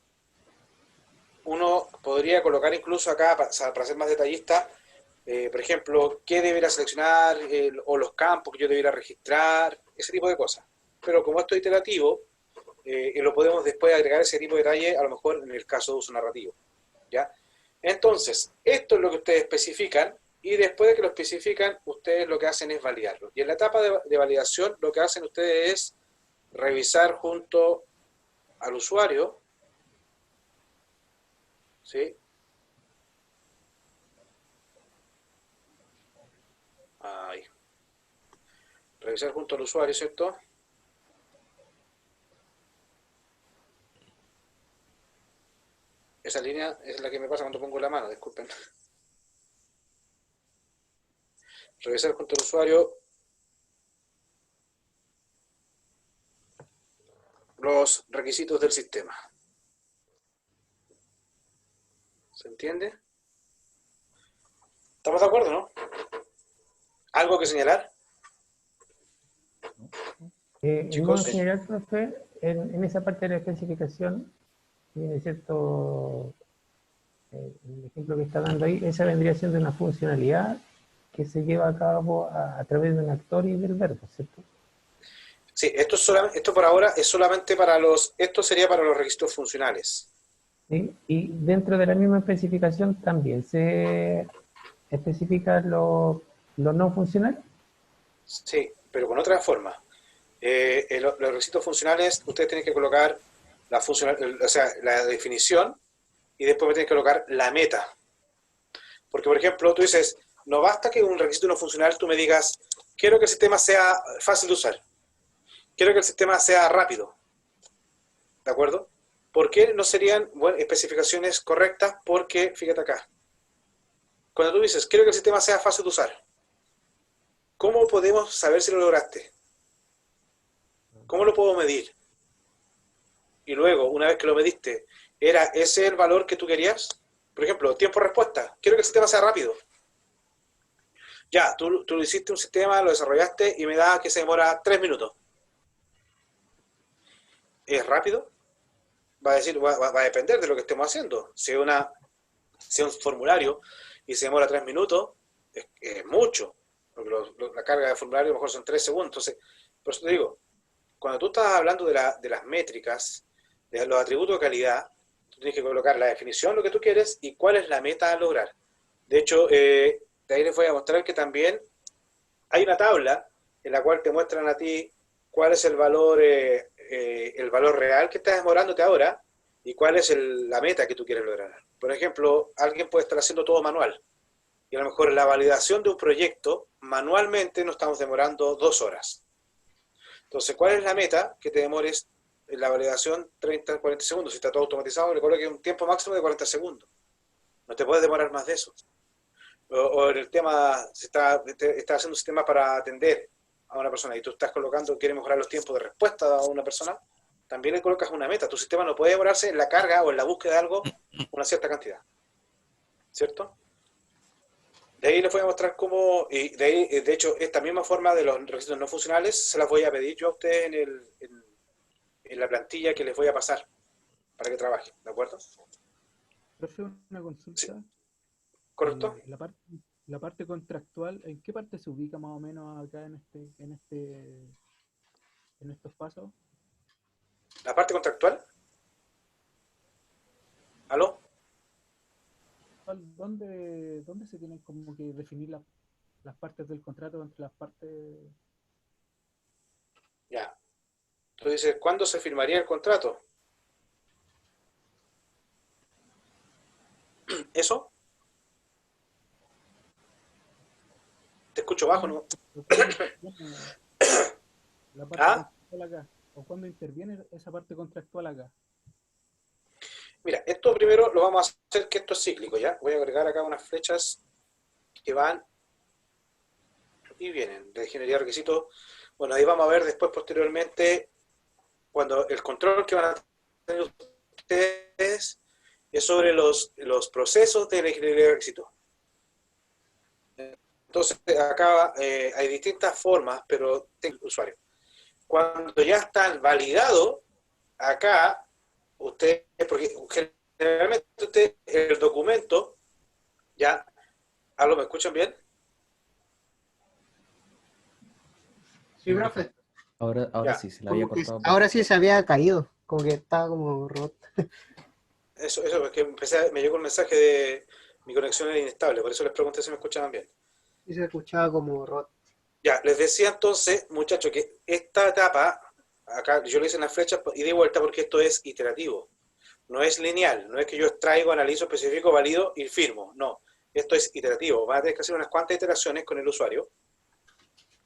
uno podría colocar incluso acá, para ser más detallista, por ejemplo, qué debería seleccionar o los campos que yo debería registrar, ese tipo de cosas. Pero como esto es iterativo, lo podemos después agregar ese tipo de detalle, a lo mejor en el caso de uso narrativo. ¿Ya? Entonces, esto es lo que ustedes especifican, y después de que lo especifican, ustedes lo que hacen es validarlo. Y en la etapa de validación, lo que hacen ustedes es revisar junto al usuario, ¿sí? Ahí. Revisar junto al usuario, ¿cierto? Esa línea es la que me pasa cuando pongo la mano, disculpen. Revisar junto al usuario los requisitos del sistema. ¿Se entiende? ¿Estamos de acuerdo, no? ¿Algo que señalar? En modo general, profe, en esa parte de la especificación, tiene cierto, el ejemplo que está dando ahí, esa vendría siendo una funcionalidad que se lleva a cabo a través de un actor y del verbo, ¿cierto? Sí, esto por ahora es solamente para esto sería para los requisitos funcionales. ¿Sí? Y dentro de la misma especificación también se especifica lo no funcional. Sí, pero con otra forma. Los requisitos funcionales, ustedes tienen que colocar la definición, y después me tienen que colocar la meta. Porque, por ejemplo, tú dices, no basta que un requisito no funcional tú me digas, quiero que el sistema sea fácil de usar, quiero que el sistema sea rápido. ¿De acuerdo? ¿Por qué no serían especificaciones correctas? Porque, fíjate acá, cuando tú dices, quiero que el sistema sea fácil de usar, ¿cómo podemos saber si lo lograste? ¿Cómo lo puedo medir? Y luego, una vez que lo mediste, ¿era ese el valor que tú querías? Por ejemplo, tiempo-respuesta. Quiero que el sistema sea rápido. Ya, tú hiciste un sistema, lo desarrollaste y me da que se demora 3 minutos. ¿Es rápido? Va a depender de lo que estemos haciendo. Si es un formulario y se demora 3 minutos, es mucho. Porque la carga de formulario a lo mejor son 3 segundos. Entonces, por eso te digo, cuando tú estás hablando de las métricas, de los atributos de calidad, tú tienes que colocar la definición, lo que tú quieres, y cuál es la meta a lograr. De hecho, de ahí les voy a mostrar que también hay una tabla en la cual te muestran a ti cuál es el valor real que estás demorándote ahora y cuál es la meta que tú quieres lograr. Por ejemplo, alguien puede estar haciendo todo manual, y a lo mejor la validación de un proyecto, manualmente nos estamos demorando 2 horas. Entonces, ¿cuál es la meta? Que te demores en la validación 30, 40 segundos. Si está todo automatizado, le coloques un tiempo máximo de 40 segundos. No te puedes demorar más de eso. O en el tema, si estás haciendo un sistema para atender a una persona y tú estás colocando, quieres mejorar los tiempos de respuesta a una persona, también le colocas una meta. Tu sistema no puede demorarse en la carga o en la búsqueda de algo una cierta cantidad. ¿Cierto? De ahí les voy a mostrar cómo, y de hecho, esta misma forma de los requisitos no funcionales se las voy a pedir yo a ustedes en la plantilla que les voy a pasar para que trabajen, ¿de acuerdo? Profe, una consulta. Sí. ¿Correcto? La parte contractual, ¿en qué parte se ubica más o menos acá en estos pasos? ¿La parte contractual? ¿Aló? ¿Dónde se tienen como que definir las partes del contrato entre las partes? Ya. Tú dices, ¿cuándo se firmaría el contrato? ¿Eso? Te escucho bajo, ¿no? La parte contractual acá. o cuándo interviene esa parte contractual acá. Mira, esto primero lo vamos a hacer que esto es cíclico, ¿ya? Voy a agregar acá unas flechas que van y vienen de ingeniería de requisitos. Bueno, ahí vamos a ver después, posteriormente, cuando el control que van a tener ustedes es sobre los procesos de la ingeniería de requisitos. Entonces, acá hay distintas formas, pero tengo el usuario. Cuando ya están validados, acá, ustedes, porque generalmente ustedes, el documento, ya, ¿algo me escuchan bien? Sí, profe. Ahora sí, se la había Como que cortado. ahora sí se había caído, como que estaba como roto. Eso, porque me llegó un mensaje de mi conexión era inestable, por eso les pregunté si me escuchaban bien. Y se escuchaba como roto. Ya, les decía entonces, muchachos, que esta etapa, acá yo le hice en las flechas y de vuelta porque esto es iterativo. No es lineal, no es que yo extraigo, analizo, especifico, valido y firmo. No, esto es iterativo. Van a tener que hacer unas cuantas iteraciones con el usuario.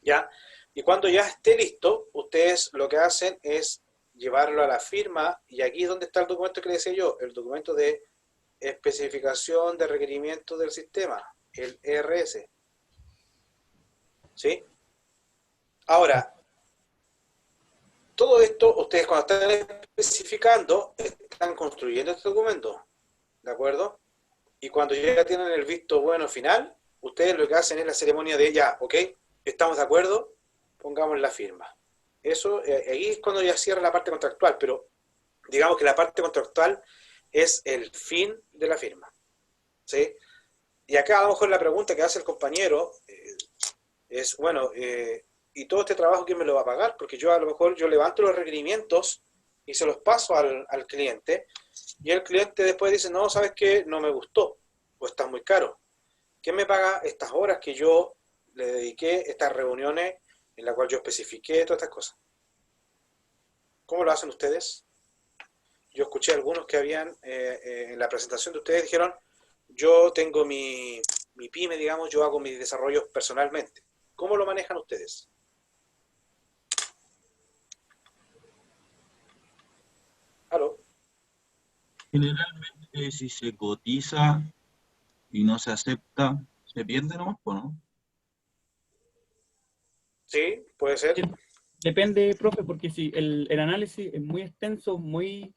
¿Ya? Y cuando ya esté listo, ustedes lo que hacen es llevarlo a la firma, y aquí es donde está el documento que les decía yo, el documento de especificación de requerimientos del sistema, el ERS. ¿Sí? Ahora, todo esto, ustedes cuando están especificando, están construyendo este documento, ¿de acuerdo? Y cuando ya tienen el visto bueno final, ustedes lo que hacen es la ceremonia de ya, ok, estamos de acuerdo, pongamos la firma. Eso, ahí es cuando ya cierra la parte contractual, pero digamos que la parte contractual es el fin de la firma, ¿sí? Y acá a lo mejor la pregunta que hace el compañero es, bueno, ¿y todo este trabajo quién me lo va a pagar? Porque yo a lo mejor yo levanto los requerimientos y se los paso al cliente, y el cliente después dice, no, ¿sabes qué? No me gustó, o está muy caro. ¿Quién me paga estas horas que yo le dediqué, estas reuniones en las cuales yo especifiqué todas estas cosas? ¿Cómo lo hacen ustedes? Yo escuché algunos que habían, en la presentación de ustedes dijeron, yo tengo mi pyme, digamos, yo hago mis desarrollos personalmente. ¿Cómo lo manejan ustedes? ¿Aló? Generalmente, si se cotiza y no se acepta, se pierde nomás, ¿o no? Sí, puede ser. Depende, profe, porque si el análisis es muy extenso, muy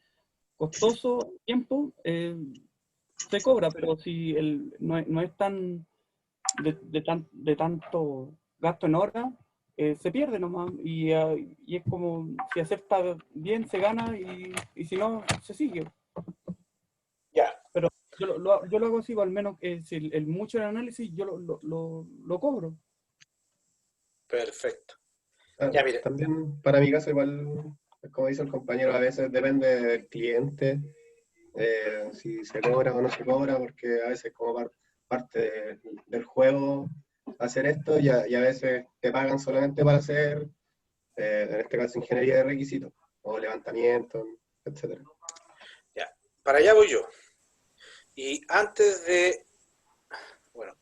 costoso, tiempo, se cobra, pero si no es tan de tanto gasto en hora, se pierde nomás, y es como, si acepta bien, se gana, y si no, se sigue. Ya. Pero yo lo hago así, o al menos si el mucho el análisis, yo lo cobro. Perfecto. Ya, mire. También, para mi caso, igual, como dice el compañero, a veces depende del cliente, si se cobra o no se cobra, porque a veces como parte del juego hacer esto, y a veces te pagan solamente para hacer, en este caso, ingeniería de requisitos, o levantamiento, etc. Ya, para allá voy yo. Y antes de... Bueno,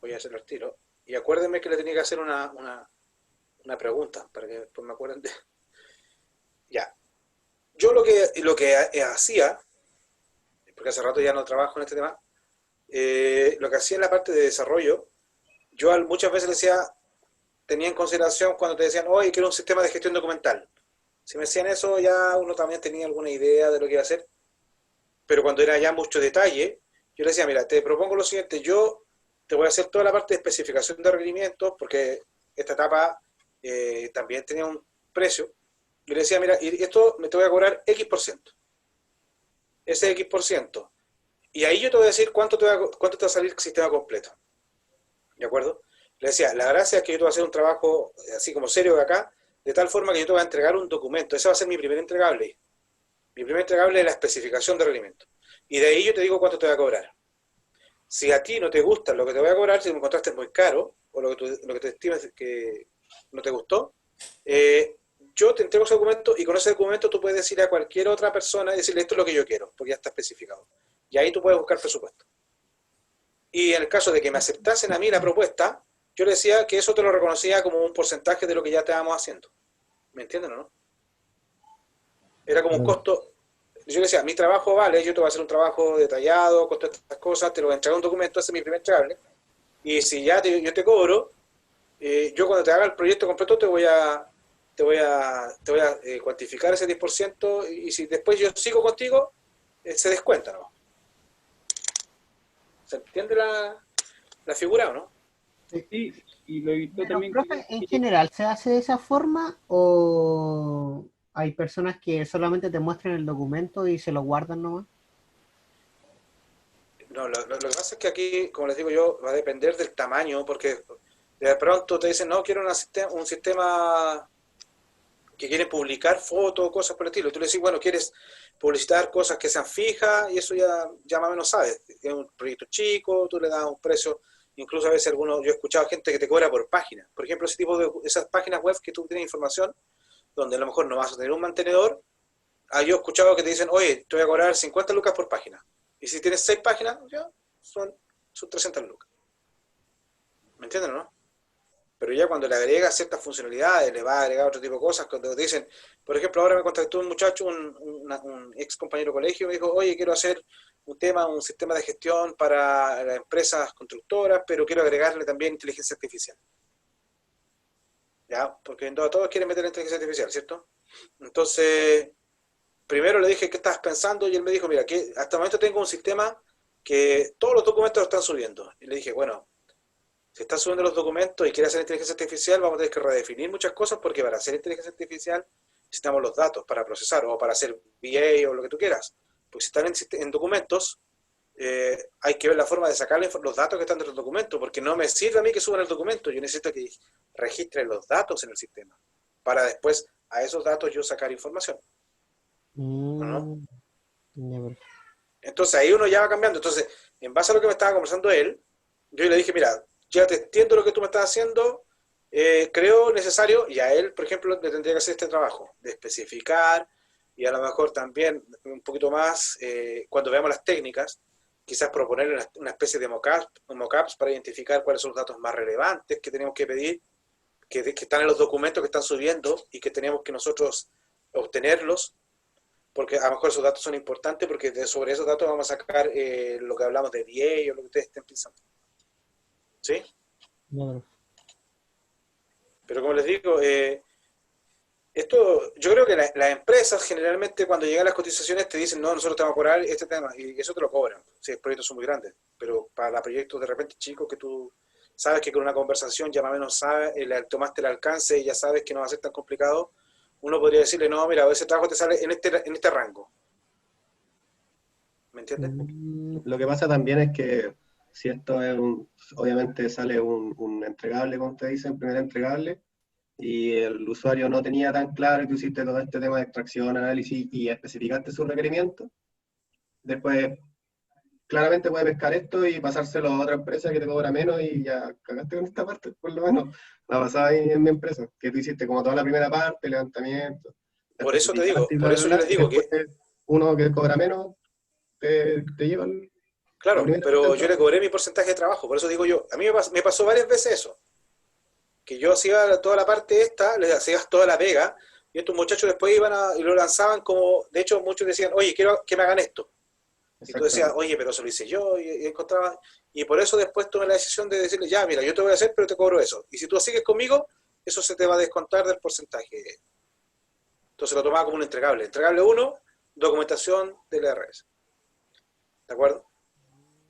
voy a hacer el tiro. Y acuérdenme que le tenía que hacer una pregunta, para que después me acuerden de... Ya. Yo lo que hacía, porque hace rato ya no trabajo en este tema, lo que hacía en la parte de desarrollo, yo muchas veces decía, tenía en consideración cuando te decían, oye, quiero un sistema de gestión documental. Si me decían eso, ya uno también tenía alguna idea de lo que iba a hacer. Pero cuando era ya mucho detalle, yo le decía, mira, te propongo lo siguiente, yo te voy a hacer toda la parte de especificación de requerimientos, porque esta etapa también tenía un precio. Yo le decía, mira, y esto te voy a cobrar X%. Ese X%. Y ahí yo te voy a decir cuánto te va a salir el sistema completo. ¿De acuerdo? Le decía, la gracia es que yo te voy a hacer un trabajo así como serio de acá, de tal forma que yo te voy a entregar un documento. Ese va a ser mi primer entregable. Mi primer entregable es la especificación de requerimiento. Y de ahí yo te digo cuánto te voy a cobrar. Si a ti no te gusta lo que te voy a cobrar, si me encontraste muy caro, o lo que te estimes que no te gustó, yo te entrego ese documento, y con ese documento tú puedes decir a cualquier otra persona y decirle, esto es lo que yo quiero, porque ya está especificado. Y ahí tú puedes buscar presupuesto. Y en el caso de que me aceptasen a mí la propuesta, yo le decía que eso te lo reconocía como un porcentaje de lo que ya estábamos haciendo. ¿Me entienden o no? Era como un costo. Yo le decía, mi trabajo vale, yo te voy a hacer un trabajo detallado, con todas estas cosas, te lo voy a entregar un documento, ese es mi primer entregable. Y si ya yo te cobro, yo cuando te haga el proyecto completo te voy a cuantificar ese 10% y si después yo sigo contigo, se descuenta, ¿no? ¿Se entiende la figura o no? Sí, y lo evitó Pero, también. profe, ¿en general se hace de esa forma o hay personas que solamente te muestran el documento y se lo guardan nomás? No, lo que pasa es que aquí, como les digo yo, va a depender del tamaño, porque de pronto te dicen, no, quiero un sistema que quiere publicar fotos, cosas por el estilo. Y tú le decís, bueno, quieres publicitar cosas que sean fijas, y eso ya más o menos sabes. Es un proyecto chico, tú le das un precio, incluso a veces yo he escuchado gente que te cobra por página. Por ejemplo, ese tipo de esas páginas web que tú tienes información, donde a lo mejor no vas a tener un mantenedor, yo he escuchado que te dicen, oye, te voy a cobrar 50 lucas por página. Y si tienes 6 páginas, ya son 300 lucas. ¿Me entienden o no? Pero ya cuando le agrega ciertas funcionalidades, le va a agregar otro tipo de cosas, cuando dicen, por ejemplo, ahora me contactó un muchacho, un ex compañero de colegio, me dijo, oye, quiero hacer un sistema de gestión para las empresas constructoras, pero quiero agregarle también inteligencia artificial. ¿Ya? Porque todos quieren meter inteligencia artificial, ¿cierto? Entonces, primero le dije, ¿qué estabas pensando? Y él me dijo, mira, que hasta el momento tengo un sistema que todos los documentos lo están subiendo. Y le dije, bueno, si estás subiendo los documentos y quieres hacer inteligencia artificial, vamos a tener que redefinir muchas cosas porque para hacer inteligencia artificial necesitamos los datos para procesar o para hacer VA o lo que tú quieras. Porque si están en documentos, hay que ver la forma de sacar los datos que están de los documentos, porque no me sirve a mí que suban el documento, yo necesito que registren los datos en el sistema para después a esos datos yo sacar información. ¿No? Entonces ahí uno ya va cambiando. Entonces, en base a lo que me estaba conversando él, yo le dije, mira, ya te entiendo lo que tú me estás haciendo, creo necesario, y a él, por ejemplo, le tendría que hacer este trabajo, de especificar, y a lo mejor también un poquito más, cuando veamos las técnicas, quizás proponerle una especie de mockups para identificar cuáles son los datos más relevantes que tenemos que pedir, que están en los documentos que están subiendo, y que tenemos que nosotros obtenerlos, porque a lo mejor esos datos son importantes, porque sobre esos datos vamos a sacar lo que hablamos de VA o lo que ustedes estén pensando. ¿Sí? No. Pero como les digo, esto, yo creo que las empresas generalmente cuando llegan las cotizaciones te dicen, no, nosotros te vamos a cobrar este tema, y eso te lo cobran, si los proyectos son muy grandes, pero para proyectos de repente chicos que tú sabes que con una conversación ya más o menos sabes, tomaste el alcance y ya sabes que no va a ser tan complicado, uno podría decirle, no, mira, ese trabajo te sale en este rango. ¿Me entiendes? Lo que pasa también es que si esto es obviamente sale un entregable, como usted dice, un primer entregable, y el usuario no tenía tan claro que tú hiciste todo este tema de extracción, análisis y especificaste sus requerimientos, después claramente puede pescar esto y pasárselo a otra empresa que te cobra menos y ya cagaste con esta parte, por lo menos. La pasaba ahí en mi empresa, que tú hiciste como toda la primera parte, levantamiento. Por eso te digo, especificaste y bla, por bla, eso yo bla, les y digo después que, uno que cobra menos te lleva la claro, primera pero parte del yo le trabajo. cobré mi porcentaje de trabajo, por eso digo yo, a mí me pasó varias veces eso, que yo hacía toda la parte esta, les hacía toda la pega, y estos muchachos después iban y lo lanzaban como, de hecho muchos decían, oye, quiero que me hagan esto. Y tú decías, oye, pero eso lo hice yo, y encontraba, y por eso después tomé la decisión de decirle, ya, mira, yo te voy a hacer, pero te cobro eso. Y si tú sigues conmigo, eso se te va a descontar del porcentaje. Entonces lo tomaba como un entregable. Entregable 1, documentación del RS. ¿De acuerdo?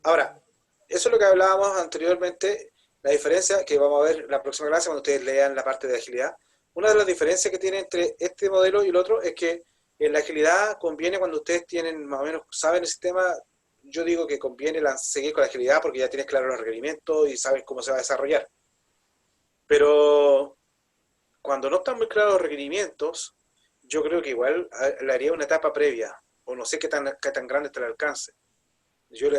Ahora, eso es lo que hablábamos anteriormente, la diferencia que vamos a ver en la próxima clase cuando ustedes lean la parte de agilidad. Una de las diferencias que tiene entre este modelo y el otro es que en la agilidad conviene cuando ustedes tienen más o menos, saben el sistema, yo digo que conviene seguir con la agilidad porque ya tienes claro los requerimientos y sabes cómo se va a desarrollar. Pero cuando no están muy claros los requerimientos, yo creo que igual le haría una etapa previa, o no sé qué tan grande está el alcance. Yo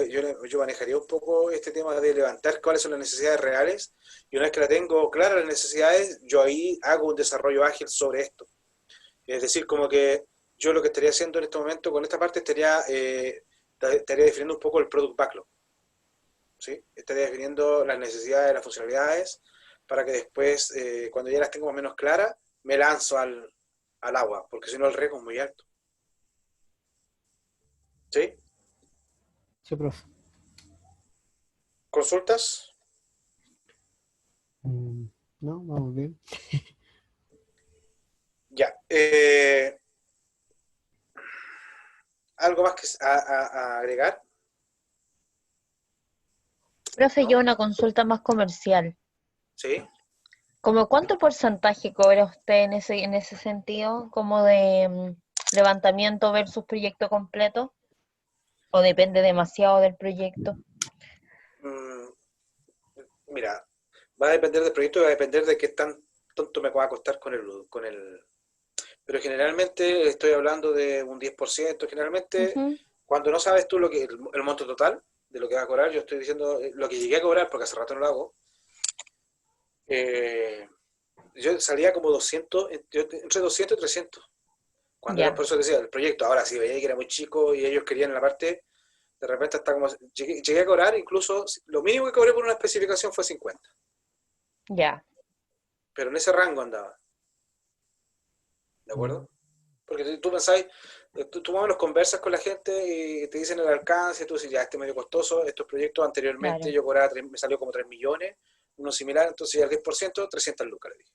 manejaría un poco este tema de levantar cuáles son las necesidades reales, y una vez que la tengo clara las necesidades, yo ahí hago un desarrollo ágil sobre esto. Es decir, como que yo lo que estaría haciendo en este momento con esta parte estaría definiendo un poco el product backlog. ¿Sí? Estaría definiendo las necesidades, las funcionalidades, para que después, cuando ya las tengo más o menos claras, me lanzo al agua, porque si no el riesgo es muy alto. ¿Sí? Sí, profe. ¿Consultas? No, vamos bien. Ya. ¿Algo más que a agregar? Profe, yo una consulta más comercial. ¿Sí? ¿Como cuánto porcentaje cobra usted en ese sentido? ¿Como de levantamiento versus proyecto completo? ¿O depende demasiado del proyecto? Mira, va a depender del proyecto y va a depender de qué tan tonto me va a costar con el... Pero generalmente estoy hablando de un 10%. Generalmente, cuando no sabes tú el monto total de lo que va a cobrar, yo estoy diciendo lo que llegué a cobrar, porque hace rato no lo hago. Yo salía como 200, entre 200 y 300. Cuando era, por eso decía, el proyecto. Ahora, si veía que era muy chico y ellos querían la parte, de repente hasta como... Llegué a cobrar, incluso, lo mínimo que cobré por una especificación fue 50. Ya. Pero en ese rango andaba. ¿De acuerdo? Porque tú pensáis, tú más o menos conversas con la gente y te dicen el alcance, tú dices, ya, este es medio costoso, estos proyectos anteriormente Claro. yo cobraba, me salió como 3 millones, uno similar, entonces ya el 10%, 300 lucas, le dije.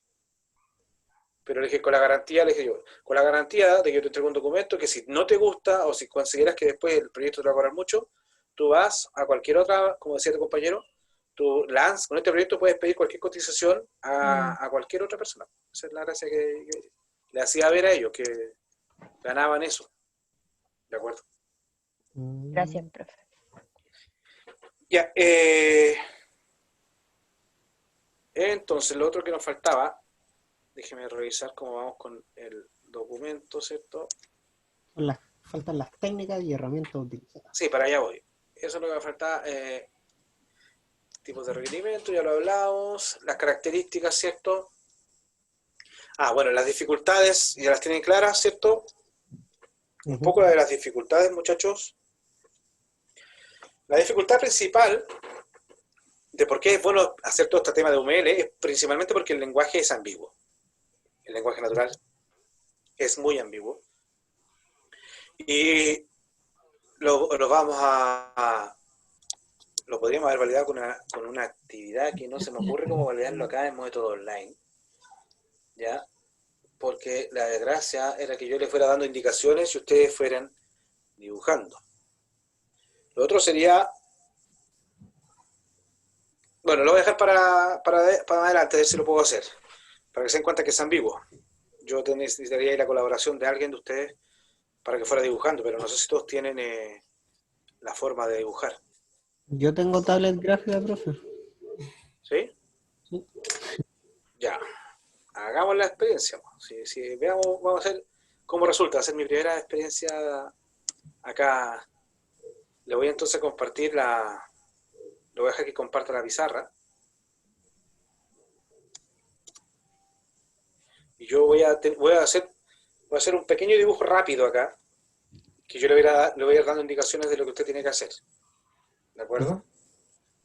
Pero le dije, con la garantía, le dije yo, con la garantía de que yo te entrego un documento que si no te gusta o si consideras que después el proyecto te va a cobrar mucho, tú vas a cualquier otra, como decía tu compañero, tú lanzas, con este proyecto puedes pedir cualquier cotización a cualquier otra persona. Esa es la gracia que le hacía ver a ellos, que ganaban eso. ¿De acuerdo? Gracias, profe. Ya, entonces lo otro que nos faltaba, déjeme revisar cómo vamos con el documento, ¿cierto? Faltan las técnicas y herramientas utilizadas. Sí, para allá voy. Eso es lo que me faltaba. Tipos de requerimiento, ya lo hablamos. Las características, ¿cierto? Bueno, las dificultades ya las tienen claras, ¿cierto? Un poco de las dificultades, muchachos. La dificultad principal de por qué es bueno hacer todo este tema de UML es principalmente porque el lenguaje es ambiguo. El lenguaje natural es muy ambiguo. Y lo vamos lo podríamos haber validado con una actividad que no se me ocurre cómo validarlo acá en método online. ¿Ya? Porque la desgracia era que yo les fuera dando indicaciones y ustedes fueran dibujando. Lo otro sería... Bueno, lo voy a dejar para adelante, a ver si lo puedo hacer. Para que se den cuenta que es ambiguo. Yo necesitaría ahí la colaboración de alguien de ustedes para que fuera dibujando, pero no sé si todos tienen la forma de dibujar. Yo tengo tablet gráfica, profe. ¿Sí? Sí. Ya. Hagamos la experiencia. Si veamos, vamos a ver cómo resulta. Va a ser mi primera experiencia acá. Le voy entonces a compartir lo voy a dejar que comparta la pizarra. Y yo voy a hacer un pequeño dibujo rápido acá, que yo le voy a ir dando indicaciones de lo que usted tiene que hacer. ¿De acuerdo?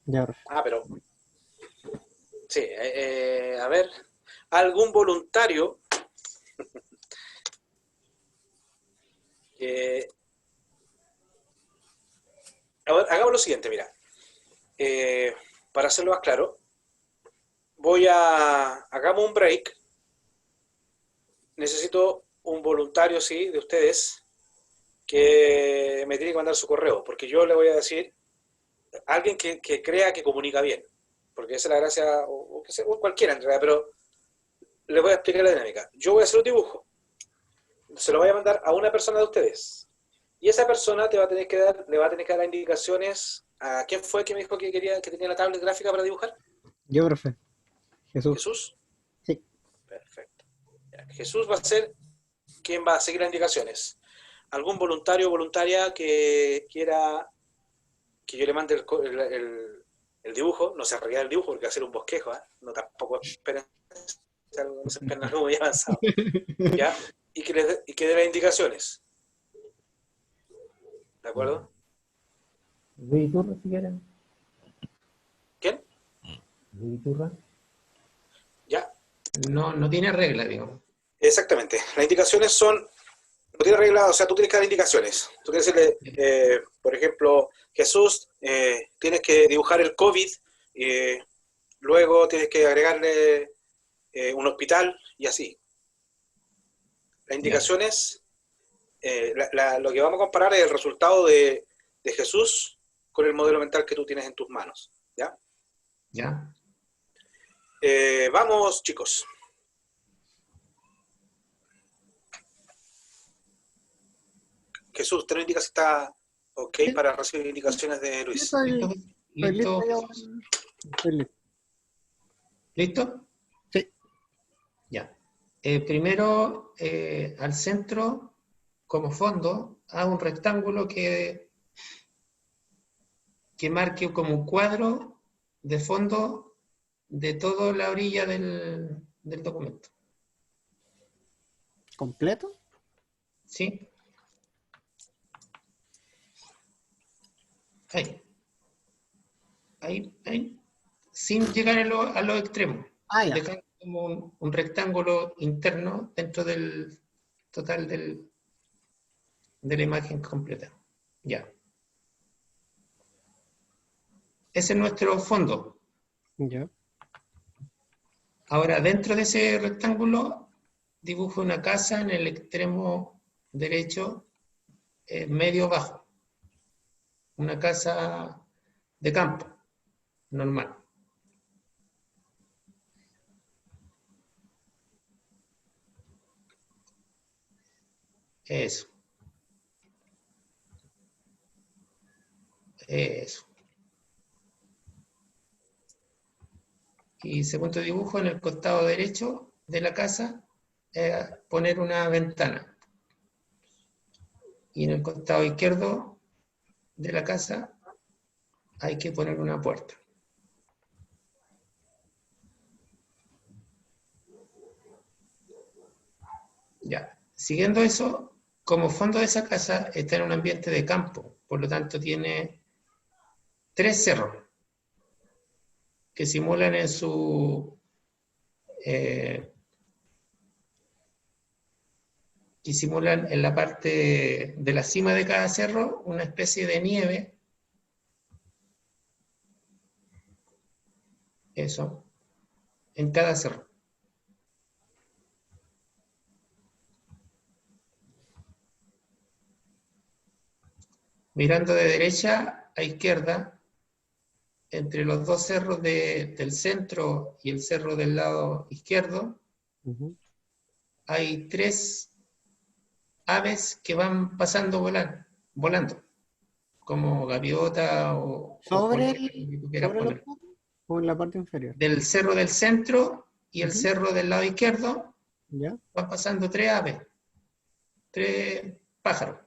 Ya, profe. Pero... Sí, a ver, algún voluntario a ver, hagamos lo siguiente, mira. Para hacerlo más claro, hagamos un break. Necesito un voluntario, sí, de ustedes, que me tiene que mandar su correo, porque yo le voy a decir a alguien que crea que comunica bien, porque esa es la gracia, o cualquiera en realidad, pero les voy a explicar la dinámica. Yo voy a hacer un dibujo, se lo voy a mandar a una persona de ustedes, y esa persona le va a tener que dar indicaciones a quién fue que me dijo que tenía la tablet gráfica para dibujar. Yo, profe. Jesús. ¿Jesús? Sí. Perfecto. Ya, Jesús va a ser quien va a seguir las indicaciones. ¿Algún voluntario o voluntaria que quiera que yo le mande el dibujo? No se arregla el dibujo porque va a ser un bosquejo, ¿eh? No tampoco esperen algo muy avanzado. ¿Ya? Y que dé las indicaciones. ¿De acuerdo? Luis Iturra, si quieren. ¿Quién? Luis Iturra. Ya. No tiene regla, digo. Exactamente. Las indicaciones son tiene arreglado, o sea, tú tienes que dar indicaciones. Tú tienes que decirle, por ejemplo, Jesús, tienes que dibujar el COVID, luego tienes que agregarle un hospital y así. Las indicaciones, lo que vamos a comparar es el resultado de Jesús con el modelo mental que tú tienes en tus manos. ¿Ya? Ya. Vamos, chicos. Jesús, ¿usted nos indica si está ok para recibir indicaciones de Luis? Estoy listo yo. Estoy listo. ¿Listo? Sí. Ya. Primero, al centro, como fondo, hago un rectángulo que marque como un cuadro de fondo de toda la orilla del documento. ¿Completo? ¿Sí? Ahí. Ahí. Sin llegar a los extremos. Ya. Dejando como un rectángulo interno dentro del total de la imagen completa. Ya. Ese es nuestro fondo. Ya. Ahora, dentro de ese rectángulo, dibujo una casa en el extremo derecho, medio bajo. Una casa de campo, normal. Eso. Eso. Y segundo dibujo, en el costado derecho de la casa, poner una ventana. Y en el costado izquierdo de la casa hay que poner una puerta. Ya. Siguiendo eso, como fondo de esa casa está en un ambiente de campo, por lo tanto tiene 3 cerros que simulan en su y simulan en la parte de la cima de cada cerro una especie de nieve. Eso, en cada cerro. Mirando de derecha a izquierda, entre los dos cerros del centro y el cerro del lado izquierdo, hay 3 aves que van pasando volando, como gaviota o ¿Sobre cualquier que tú quieras poner. o en la parte inferior? Del cerro del centro y el cerro del lado izquierdo, ¿Ya? van pasando 3 aves, 3 pájaros.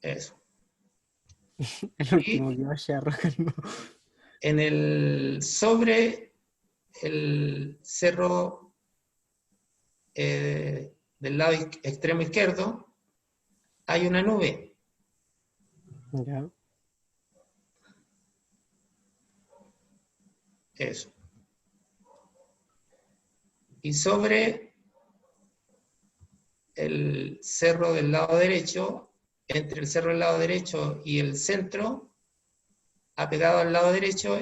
Eso. El último que vaya arrojando. Sobre el cerro del lado extremo izquierdo hay una nube. Ya. Eso. Y sobre el cerro del lado derecho, entre el cerro del lado derecho y el centro, apegado al lado derecho,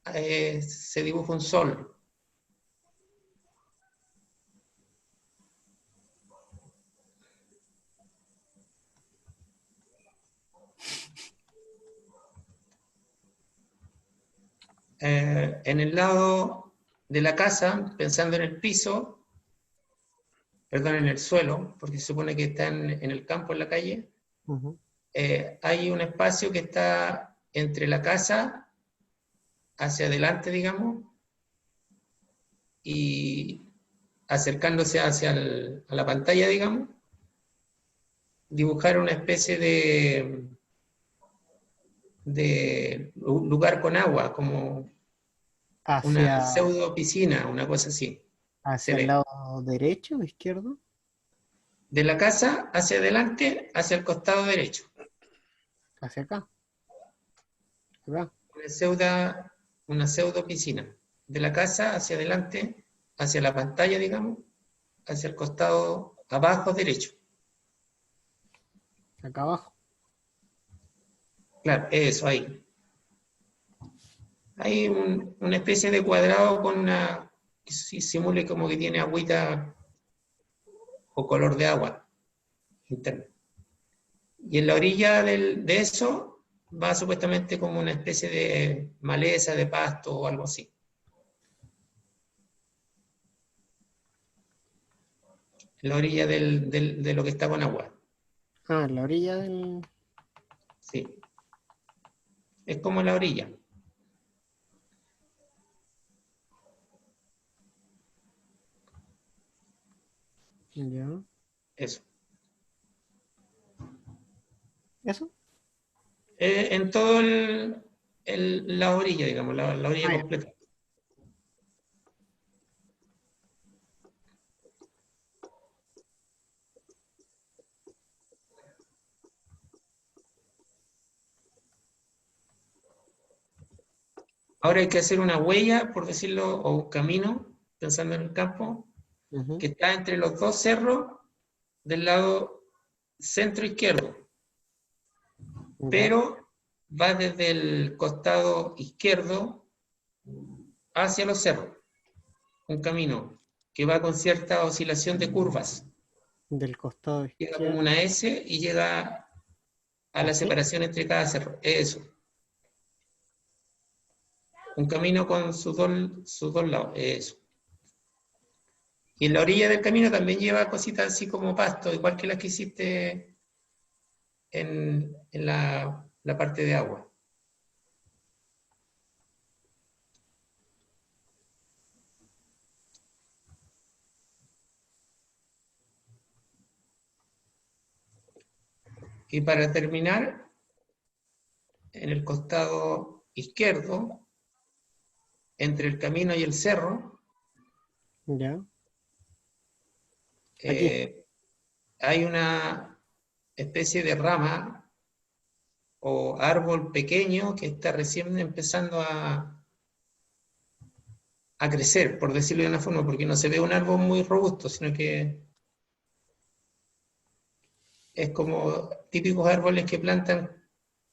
se dibuja un sol. En el lado de la casa, pensando en el piso, perdón, en el suelo, porque se supone que está en el campo, en la calle, hay un espacio que está entre la casa, hacia adelante, digamos, y acercándose hacia a la pantalla, digamos, dibujar una especie de lugar con agua, como una pseudo piscina, una cosa así. ¿Hacia el lado derecho o izquierdo? De la casa hacia adelante, hacia el costado derecho. ¿Hacia acá? ¿Acá? Una pseudo una pseudo piscina. De la casa hacia adelante, hacia la pantalla, digamos, hacia el costado abajo derecho. Acá abajo. Claro, eso, ahí. Hay una especie de cuadrado con una, que simule como que tiene agüita o color de agua interno. Y en la orilla de eso va supuestamente como una especie de maleza, de pasto o algo así. En la orilla de lo que está con agua. Ah, en la orilla del... Sí. Es como la orilla. Ya. Eso. ¿Eso? En todo la orilla, digamos, la orilla ya. completa. Ahora hay que hacer una huella, por decirlo, o un camino, pensando en el campo, que está entre los dos cerros del lado centro izquierdo. Pero va desde el costado izquierdo hacia los cerros. Un camino que va con cierta oscilación de curvas. Del costado Llega izquierdo. como una S y llega a la ¿Así? separación entre cada cerro. Eso. Un camino con sus dos lados. Eso. Y en la orilla del camino también lleva cositas así como pasto, igual que las que hiciste en la parte de agua. Y para terminar, en el costado izquierdo, entre el camino y el cerro, Ya. hay una especie de rama o árbol pequeño que está recién empezando a crecer, por decirlo de una forma, porque no se ve un árbol muy robusto, sino que es como típicos árboles que plantan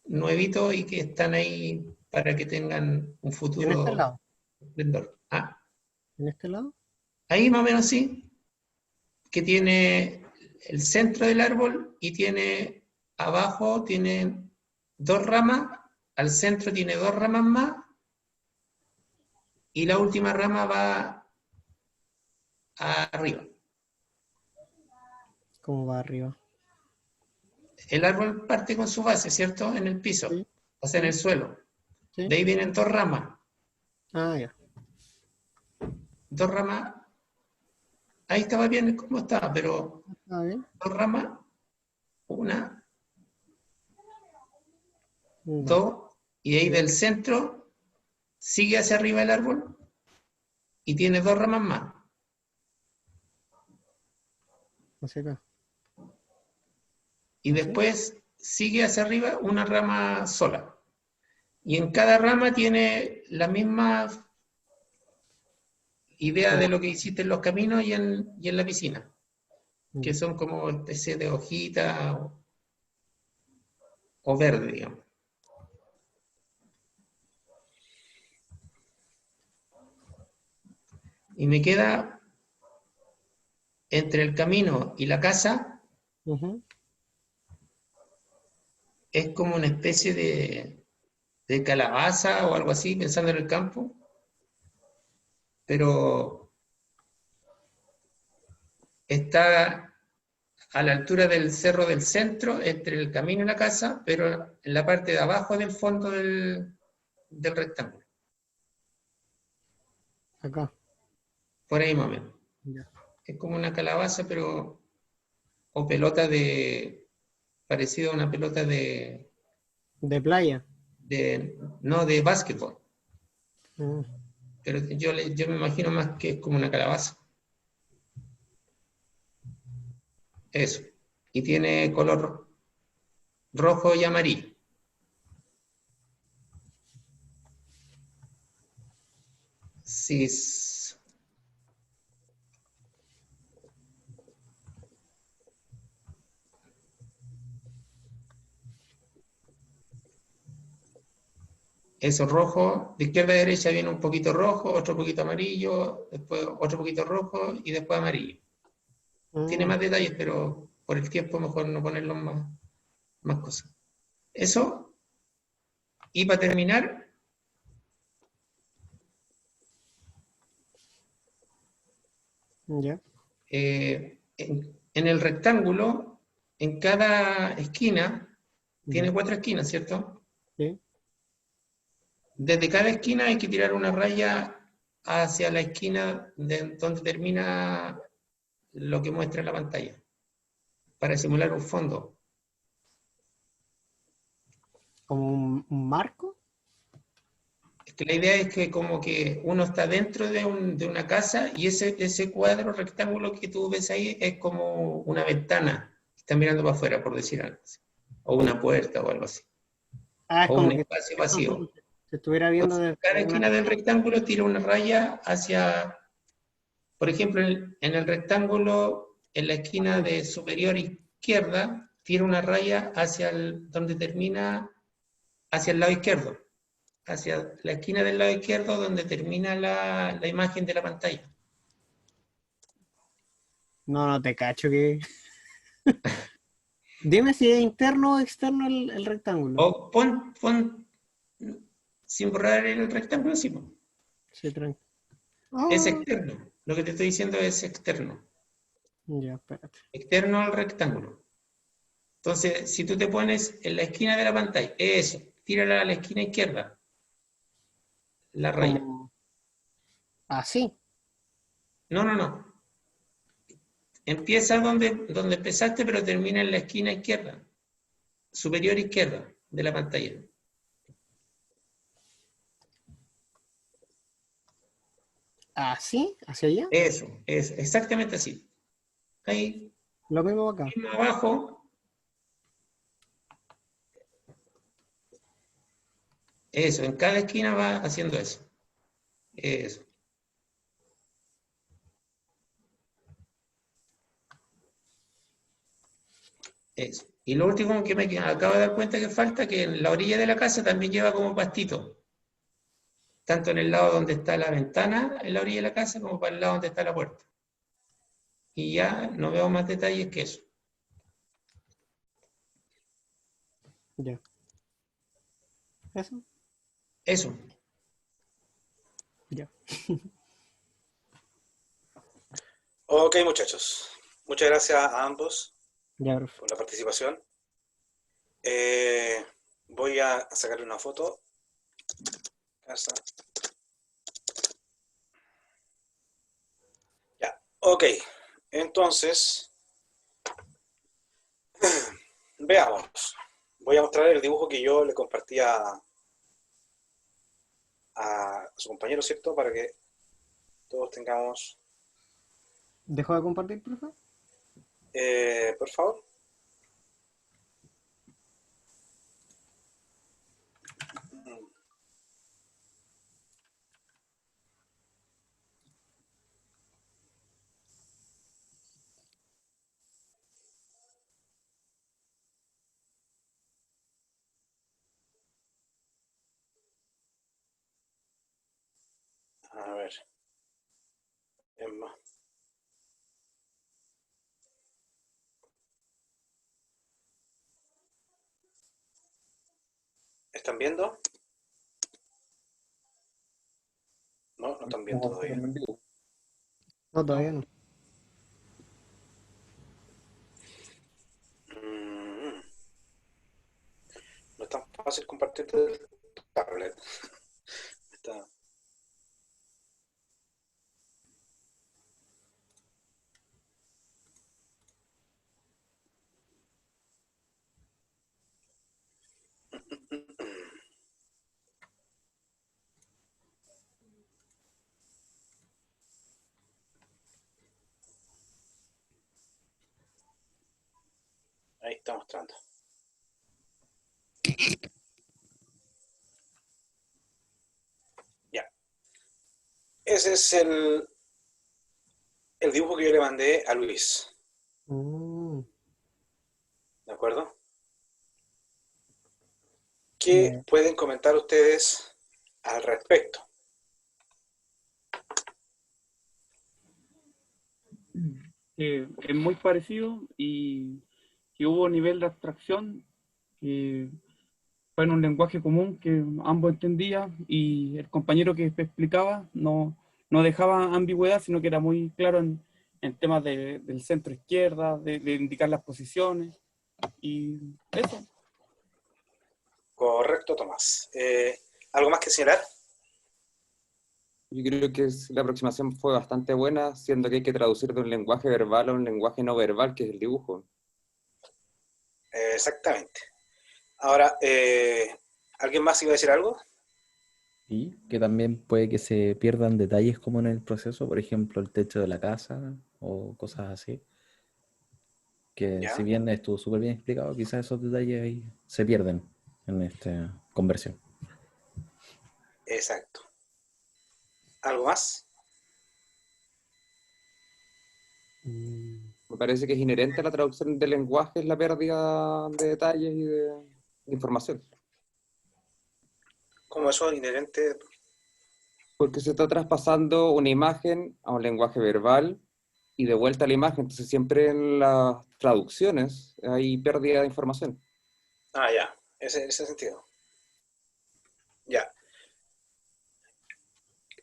nuevitos y que están ahí para que tengan un futuro ¿En este lado? esplendor. Ah, ¿En este lado? ahí más o menos sí, que tiene el centro del árbol y tiene abajo tiene dos ramas, al centro tiene dos ramas más y la última rama va arriba. ¿Cómo va arriba? El árbol parte con su base, ¿cierto? En el piso, o sea, en el suelo. Sí. De ahí vienen dos ramas. Ah, ya. Dos ramas. Ahí estaba bien como estaba, pero bien. dos ramas, una, No. dos, y ahí del centro sigue hacia arriba el árbol y tiene dos ramas más. Hacia acá. Y después sigue hacia arriba una rama sola. Y en cada rama tiene la misma idea de lo que hiciste en los caminos y en la piscina, que son como especie de hojita o verde, digamos. Y me queda entre el camino y la casa, es como una especie de calabaza o algo así, pensando en el campo, pero está a la altura del cerro del centro, entre el camino y la casa, pero en la parte de abajo del fondo del rectángulo. Acá. Por ahí más o menos. Ya. Es como una calabaza, pero o pelota parecido a una pelota de playa. No, de básquetbol. Mm. Pero yo me imagino más que es como una calabaza. Eso. Y tiene color rojo y amarillo. Sí. Eso rojo, de izquierda a derecha viene un poquito rojo, otro poquito amarillo, después otro poquito rojo y después amarillo. Tiene más detalles, pero por el tiempo mejor no ponerlo más cosas. Eso, y para terminar, Ya. En el rectángulo, en cada esquina, tiene 4 esquinas, ¿cierto? Sí. Desde cada esquina hay que tirar una raya hacia la esquina de donde termina lo que muestra en la pantalla, para simular un fondo. ¿Como un marco? Es que la idea es que como que uno está dentro de una casa y ese cuadro rectángulo que tú ves ahí es como una ventana que está mirando para afuera, por decir algo así. O una puerta o algo así. Ah, es O como un que espacio vacío. se estuviera viendo Entonces, desde cada una... esquina del rectángulo tira una raya hacia, por ejemplo, en el rectángulo, en la esquina de superior izquierda, tira una raya hacia donde termina, hacia el lado izquierdo, hacia la esquina del lado izquierdo donde termina la imagen de la pantalla. No te cacho que... Dime si es interno o externo el rectángulo. O pon sin borrar el rectángulo, sí, po. Sí, tranquilo. Es externo. Lo que te estoy diciendo es externo. Ya, espérate. Externo al rectángulo. Entonces, si tú te pones en la esquina de la pantalla, eso, tírala a la esquina izquierda, la raya. ¿Así? No. Empieza donde empezaste, pero termina en la esquina izquierda, superior izquierda de la pantalla. ¿Así? ¿Hacia allá? Eso, es exactamente así. Ahí, Lo mismo acá. mismo abajo. Eso, en cada esquina va haciendo eso. Eso. Eso. Y lo último que me acabo de dar cuenta que falta, que en la orilla de la casa también lleva como pastito. Tanto en el lado donde está la ventana, en la orilla de la casa, como para el lado donde está la puerta. Y ya no veo más detalles que eso. Ya. ¿Eso? Eso. Ya. Ok, muchachos. Muchas gracias a ambos Ya, profe. por la participación. Voy a sacarle una foto. Casa. Ya, ok. Entonces, veamos. Voy a mostrar el dibujo que yo le compartí a su compañero, ¿cierto? Para que todos tengamos... ¿Dejó de compartir, profe? por favor. A ver. Emma. ¿Están viendo? No, no están viendo todavía. No, todavía no. No es tan fácil compartir el tablet. Está... Ahí está mostrando. Ya. Ese es el dibujo que yo le mandé a Luis. ¿De acuerdo? ¿Qué Bien. pueden comentar ustedes al respecto? Es muy parecido y que hubo nivel de abstracción que fue en un lenguaje común que ambos entendían y el compañero que explicaba no dejaba ambigüedad, sino que era muy claro en temas del centro izquierda, de indicar las posiciones y eso. Correcto, Tomás. ¿Algo más que señalar? Yo creo que la aproximación fue bastante buena, siendo que hay que traducir de un lenguaje verbal a un lenguaje no verbal, que es el dibujo. Exactamente. Ahora, ¿alguien más iba a decir algo? Y que también puede que se pierdan detalles como en el proceso, por ejemplo, el techo de la casa o cosas así. Que Ya. si bien estuvo súper bien explicado, quizás esos detalles ahí se pierden en esta conversión. Exacto. ¿Algo más? Me parece que es inherente a la traducción del lenguaje es la pérdida de detalles y de información. ¿Cómo eso es inherente? Porque se está traspasando una imagen a un lenguaje verbal y de vuelta a la imagen. Entonces siempre en las traducciones hay pérdida de información. Ah, ya. Ese sentido. Ya.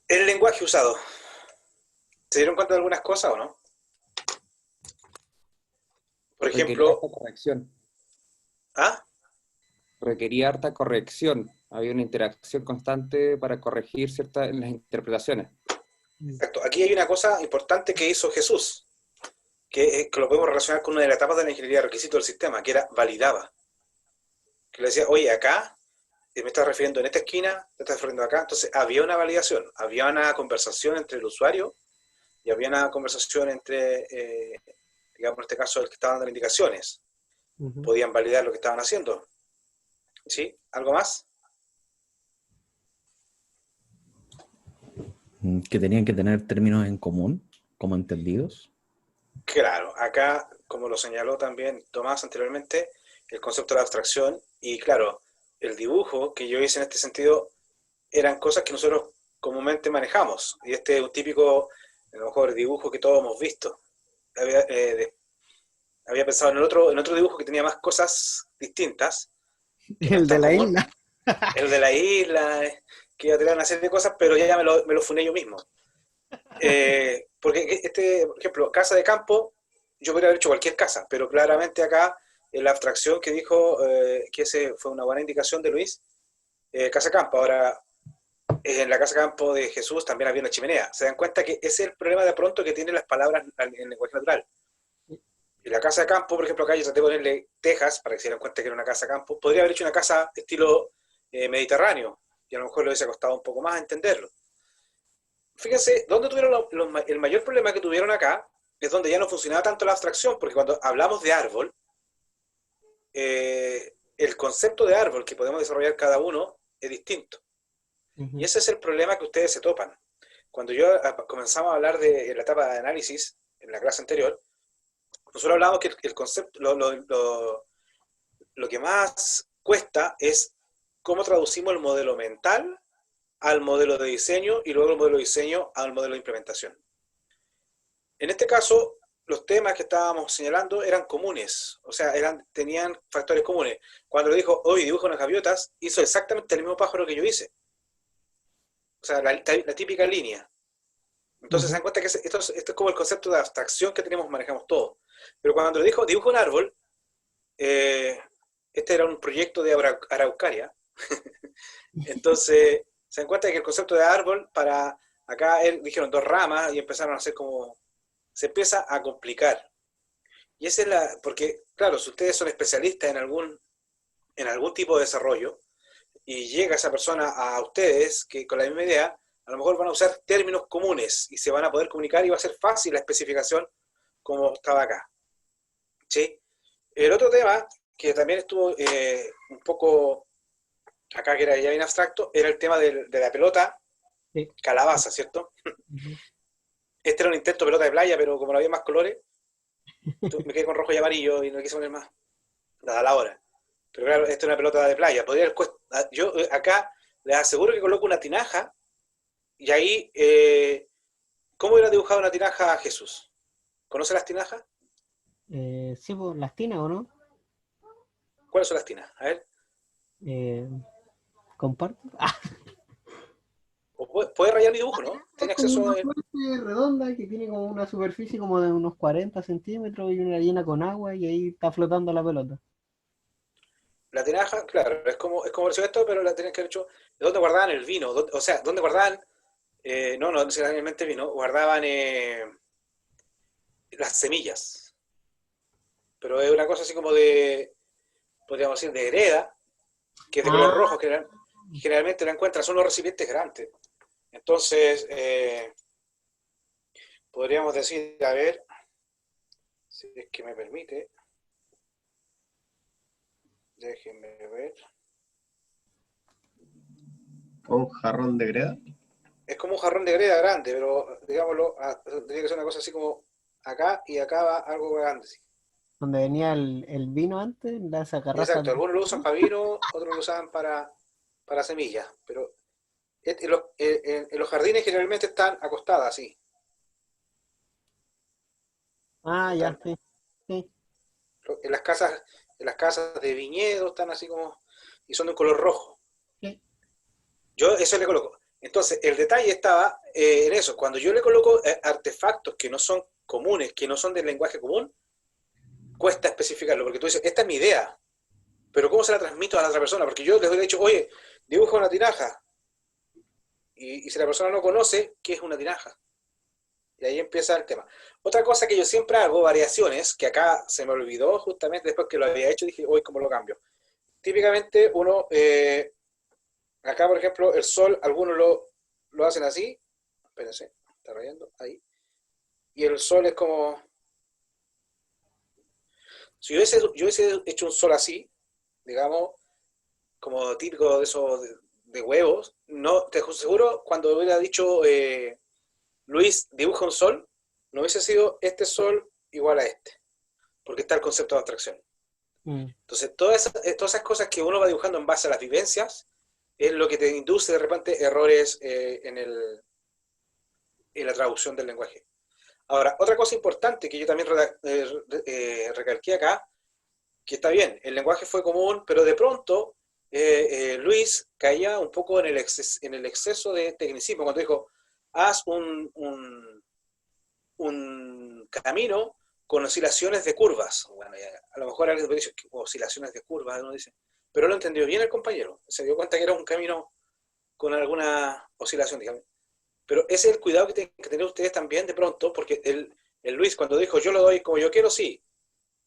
El lenguaje usado. ¿Se dieron cuenta de algunas cosas o no? Por ejemplo... Requería harta corrección. ¿Ah? Requería harta corrección. Había una interacción constante para corregir ciertas las interpretaciones. Exacto. Aquí hay una cosa importante que hizo Jesús, que lo podemos relacionar con una de las etapas de la ingeniería de requisito del sistema, que era validaba. Que le decía, oye, acá me estás refiriendo en esta esquina, te estás refiriendo acá. Entonces había una validación, había una conversación entre el usuario y había una conversación entre, digamos en este caso, el que estaba dando las indicaciones. Podían validar lo que estaban haciendo. ¿Sí? ¿Algo más? Que tenían que tener términos en común, como entendidos. Claro, acá, como lo señaló también Tomás anteriormente, el concepto de la abstracción y claro, el dibujo que yo hice en este sentido eran cosas que nosotros comúnmente manejamos. Y este es un típico, a lo mejor, dibujo que todos hemos visto. Había pensado en otro dibujo que tenía más cosas distintas. El de la isla. El de la isla, que iba a tener una serie de cosas, pero ya me lo funé yo mismo. Porque por ejemplo, casa de campo, yo podría haber hecho cualquier casa, pero claramente acá en la abstracción que dijo, que ese fue una buena indicación de Luis, casa campo. Ahora, en la casa campo de Jesús también había una chimenea. Se dan cuenta que ese es el problema de pronto que tienen las palabras en el lenguaje natural. En la casa de campo, por ejemplo, acá yo traté de ponerle tejas para que se dieran cuenta que era una casa de campo. Podría haber hecho una casa estilo mediterráneo, y a lo mejor le hubiese costado un poco más entenderlo. Fíjense, donde tuvieron el mayor problema que tuvieron acá es donde ya no funcionaba tanto la abstracción, porque cuando hablamos de árbol, el concepto de árbol que podemos desarrollar cada uno es distinto. Y ese es el problema que ustedes se topan. Cuando comenzamos a hablar de la etapa de análisis, en la clase anterior, nosotros hablábamos que el concepto, lo que más cuesta es cómo traducimos el modelo mental al modelo de diseño y luego el modelo de diseño al modelo de implementación. En este caso, los temas que estábamos señalando eran comunes, o sea, tenían factores comunes. Cuando le dijo, hoy dibujo unas gaviotas, hizo exactamente el mismo pájaro que yo hice. O sea, la típica línea. Entonces se dan cuenta que esto es como el concepto de abstracción que manejamos todos. Pero cuando le dijo, dibujo un árbol, este era un proyecto de Araucaria. Entonces se dan cuenta que el concepto de árbol, para acá dijeron 2 ramas y empezaron a hacer como, se empieza a complicar. Y esa es porque claro, si ustedes son especialistas en algún tipo de desarrollo, y llega esa persona a ustedes que con la misma idea, a lo mejor van a usar términos comunes y se van a poder comunicar y va a ser fácil la especificación como estaba acá. ¿Sí? El otro tema, que también estuvo un poco acá, que era ya bien abstracto, era el tema de la pelota Sí. Calabaza, ¿cierto? Ujú. Este era un intento de pelota de playa, pero como no había más colores, me quedé con rojo y amarillo y no quise poner más. Nada a la hora. Pero claro, esta es una pelota de playa. Podría haber yo acá les aseguro que coloco una tinaja y ahí, ¿cómo hubiera dibujado una tinaja a Jesús? ¿Conoce las tinajas? Sí, pues, las tinas, ¿o no? ¿Cuáles son las tinajas? A ver. ¿Comparto? O puede rayar mi dibujo, ¿no? Tiene Es como acceso una a... fuente redonda que tiene como una superficie como de unos 40 centímetros y una llena con agua y ahí está flotando la pelota. La tinaja, claro, es como pareció esto, pero la tenían que haber hecho... ¿Dónde guardaban el vino? O sea, ¿dónde guardaban... no necesariamente vino, guardaban las semillas. Pero es una cosa así como de, podríamos decir, de hereda, que es de color rojo, que generalmente la encuentran, son los recipientes grandes. Entonces, podríamos decir, a ver, si es que me permite, déjenme ver. ¿Un jarrón de greda? Es como un jarrón de greda grande, pero digámoslo, tendría que ser una cosa así como acá y acá va algo grande. Sí. Donde venía el vino antes, las garrafas. Exacto, algunos lo usan para vino, otros lo usaban para semillas, pero en los jardines generalmente están acostadas así. Ya, sí. Sí. En las casas de viñedo están así como, y son de un color rojo. Sí. Yo eso le coloco. Entonces, el detalle estaba en eso. Cuando yo le coloco artefactos que no son comunes, que no son del lenguaje común, cuesta especificarlo, porque tú dices, esta es mi idea, pero ¿cómo se la transmito a la otra persona? Porque yo les hubiera dicho, oye, dibuja una tinaja. Y si la persona no conoce, ¿qué es una tinaja? Y ahí empieza el tema. Otra cosa que yo siempre hago, variaciones, que acá se me olvidó justamente después que lo había hecho, dije, hoy ¿cómo lo cambio? Típicamente uno, acá por ejemplo, el sol, algunos lo hacen así, espérense, está rayando, ahí, y el sol es como, si yo hubiese hecho un sol así, digamos, como típico de esos de huevos, no, te aseguro, cuando hubiera dicho Luis, dibuja un sol, no hubiese sido este sol igual a este, porque está el concepto de abstracción. Entonces, todas esas cosas que uno va dibujando en base a las vivencias, es lo que te induce de repente errores en la traducción del lenguaje. Ahora, otra cosa importante que yo también recalqué acá, que está bien, el lenguaje fue común, pero de pronto Luis caía un poco en el exceso de tecnicismo, cuando dijo, haz un camino con oscilaciones de curvas. Bueno, a lo mejor alguien puede decir, oscilaciones de curvas, uno dice, pero lo entendió bien el compañero, se dio cuenta que era un camino con alguna oscilación, digamos. Pero ese es el cuidado que tienen que tener ustedes también de pronto, porque el Luis cuando dijo, yo lo doy como yo quiero, sí.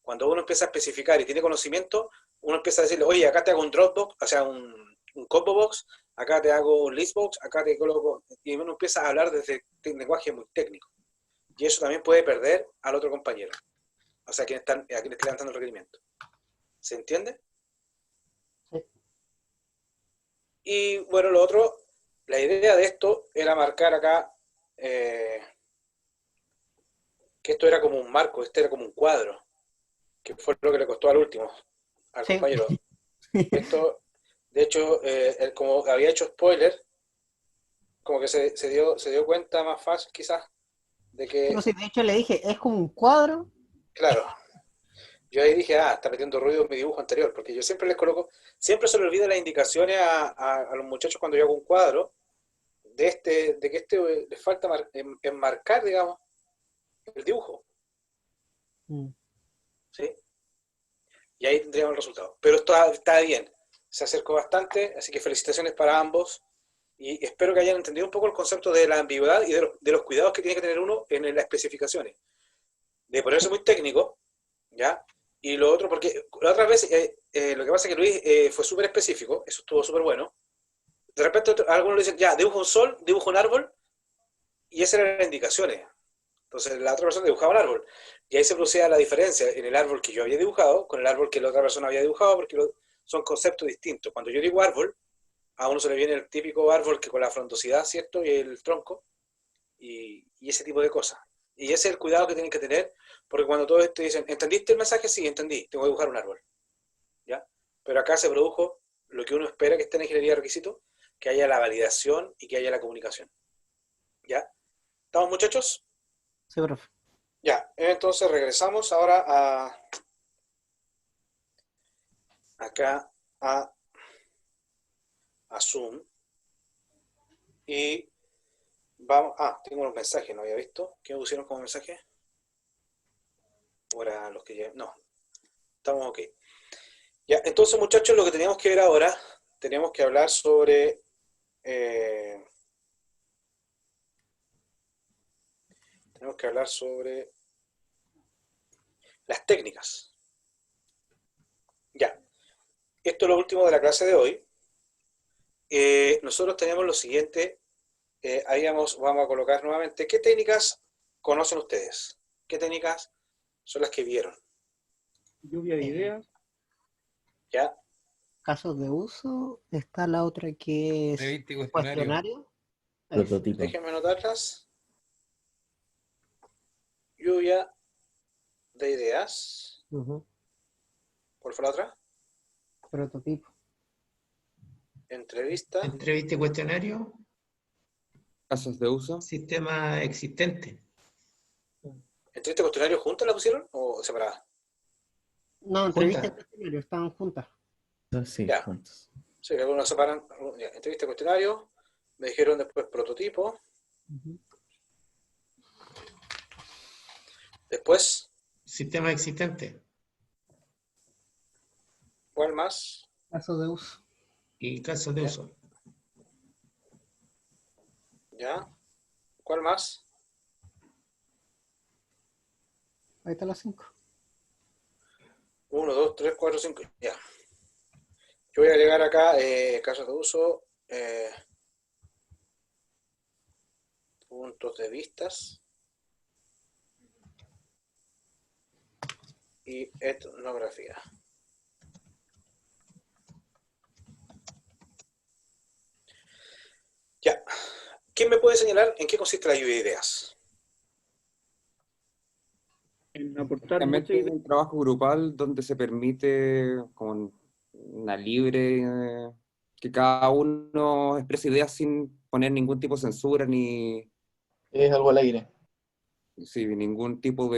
Cuando uno empieza a especificar y tiene conocimiento, uno empieza a decirle, oye, acá te hago un Dropbox, o sea, un combo box, acá te hago un listbox, acá te coloco, y uno empieza a hablar desde un lenguaje muy técnico. Y eso también puede perder al otro compañero, o sea, a quien está levantando el requerimiento. ¿Se entiende? Sí. Y bueno, lo otro, la idea de esto era marcar acá que esto era como un marco, este era como un cuadro, que fue lo que le costó al último, al compañero. Esto, de hecho, como había hecho spoiler, como que se dio cuenta más fácil quizás de que... No sé, de hecho le dije, es como un cuadro. Claro. Yo ahí dije, está metiendo ruido en mi dibujo anterior, porque yo siempre les coloco, siempre se le olvida las indicaciones a los muchachos cuando yo hago un cuadro, de que les falta enmarcar, digamos, el dibujo. ¿Sí? Y ahí tendríamos el resultado. Pero está bien, se acercó bastante, así que felicitaciones para ambos, y espero que hayan entendido un poco el concepto de la ambigüedad y de los cuidados que tiene que tener uno en las especificaciones. De ponerse muy técnico, ¿ya? Y lo otro, porque la otra vez, lo que pasa es que Luis fue súper específico, eso estuvo súper bueno. De repente algunos le dicen, ya, dibujo un sol, dibujo un árbol, y esas eran las indicaciones. Entonces la otra persona dibujaba un árbol. Y ahí se producía la diferencia en el árbol que yo había dibujado con el árbol que la otra persona había dibujado, porque son conceptos distintos. Cuando yo digo árbol, a uno se le viene el típico árbol que con la frondosidad, ¿cierto? Y el tronco, y ese tipo de cosas. Y ese es el cuidado que tienen que tener, porque cuando todos te dicen, ¿entendiste el mensaje? Sí, entendí, tengo que dibujar un árbol. ¿Ya? Pero acá se produjo lo que uno espera que esté en ingeniería de requisitos, que haya la validación y que haya la comunicación. ¿Ya? ¿Estamos, muchachos? Sí, profe. Ya, entonces regresamos ahora acá a Zoom. Y vamos, tengo unos mensajes, no había visto. ¿Qué me pusieron como mensaje? Ahora los que ya, no, estamos ok. Ya, entonces muchachos, lo que teníamos que ver ahora, teníamos que hablar sobre las técnicas. Ya, esto es lo último de la clase de hoy. Nosotros tenemos lo siguiente, vamos a colocar nuevamente, ¿qué técnicas conocen ustedes? ¿Qué técnicas son las que vieron? Lluvia de ideas. Ya. Casos de uso. Está la otra que es cuestionario. Prototipo. Déjenme anotarlas. Lluvia de ideas. ¿Cuál fue la otra? Prototipo. Entrevista. Entrevista y cuestionario. Casos de uso. Sistema existente. ¿Entrevista y cuestionario juntas la pusieron o separadas? No, entrevista y cuestionario están juntas. Sí, ya. juntos. Sí, que algunos separan. Ya, entrevista y cuestionario. Me dijeron después prototipo. Después. Sistema existente. ¿Cuál más? Casos de uso. Y casos de uso. Ya. ¿Cuál más? Ahí están las 5. 1, 2, 3, 4, 5. Ya. Yo voy a agregar acá casos de uso, puntos de vistas y etnografía. Ya. ¿Quién me puede señalar en qué consiste la lluvia de ideas? En aportar Realmente es un trabajo grupal donde se permite con una libre, que cada uno exprese ideas sin poner ningún tipo de censura ni... Es algo al aire. Sí, ningún tipo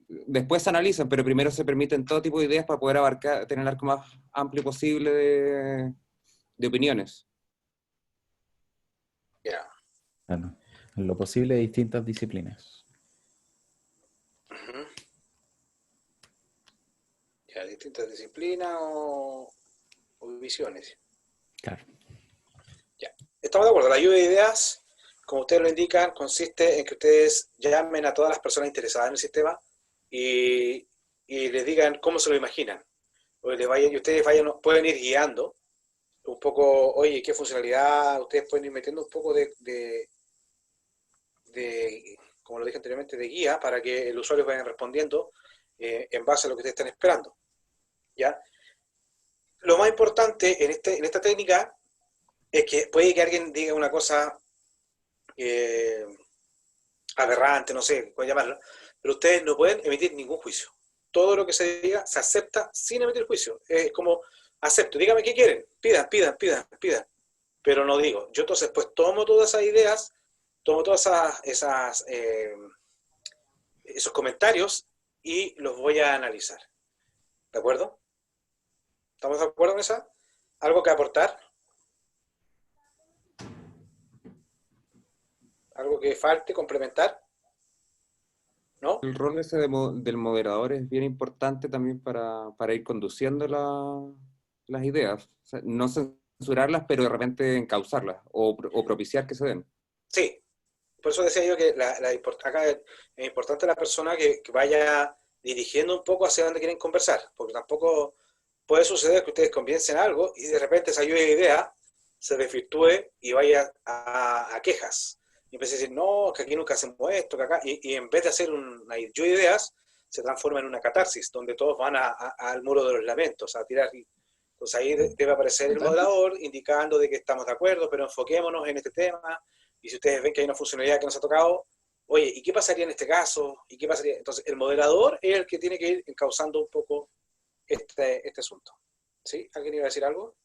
después se analizan, pero primero se permiten todo tipo de ideas para poder abarcar, tener el arco más amplio posible de opiniones. Ya. Claro. En lo posible de distintas disciplinas. Ya, distintas disciplinas o visiones. Claro. Ya. Estamos de acuerdo. La lluvia de ideas, como ustedes lo indican, consiste en que ustedes llamen a todas las personas interesadas en el sistema y les digan cómo se lo imaginan. Y ustedes pueden ir guiando un poco, oye, qué funcionalidad, ustedes pueden ir metiendo un poco de como lo dije anteriormente, de guía para que el usuario vaya respondiendo en base a lo que ustedes están esperando. ¿Ya? Lo más importante en esta técnica es que puede que alguien diga una cosa aberrante, no sé, pueden llamarlo, pero ustedes no pueden emitir ningún juicio. Todo lo que se diga se acepta sin emitir juicio. Es como, acepto, dígame qué quieren, pidan, pero no digo. Yo entonces pues tomo todas esas ideas, tomo todas esos comentarios y los voy a analizar. ¿De acuerdo? ¿Estamos de acuerdo en esa? ¿Algo que aportar? ¿Algo que falte, complementar? ¿No? El rol ese del moderador es bien importante también para ir conduciendo las ideas. O sea, no censurarlas, pero de repente encauzarlas o propiciar que se den. Sí, por eso decía yo que acá es importante la persona que vaya dirigiendo un poco hacia donde quieren conversar, porque tampoco puede suceder que ustedes comiencen algo y de repente esa lluvia de idea se desvirtúe y vaya a quejas. Y empieza a decir, no, que aquí nunca hacemos esto, que acá, y en vez de hacer una lluvia de ideas, se transforma en una catarsis, donde todos van al muro de los lamentos, a tirar Entonces ahí debe aparecer el moderador indicando de que estamos de acuerdo, pero enfoquémonos en este tema, y si ustedes ven que hay una funcionalidad que nos ha tocado, oye, ¿y qué pasaría en este caso? ¿Y qué pasaría? Entonces el moderador es el que tiene que ir encauzando un poco este asunto. ¿Sí? ¿Alguien iba a decir algo?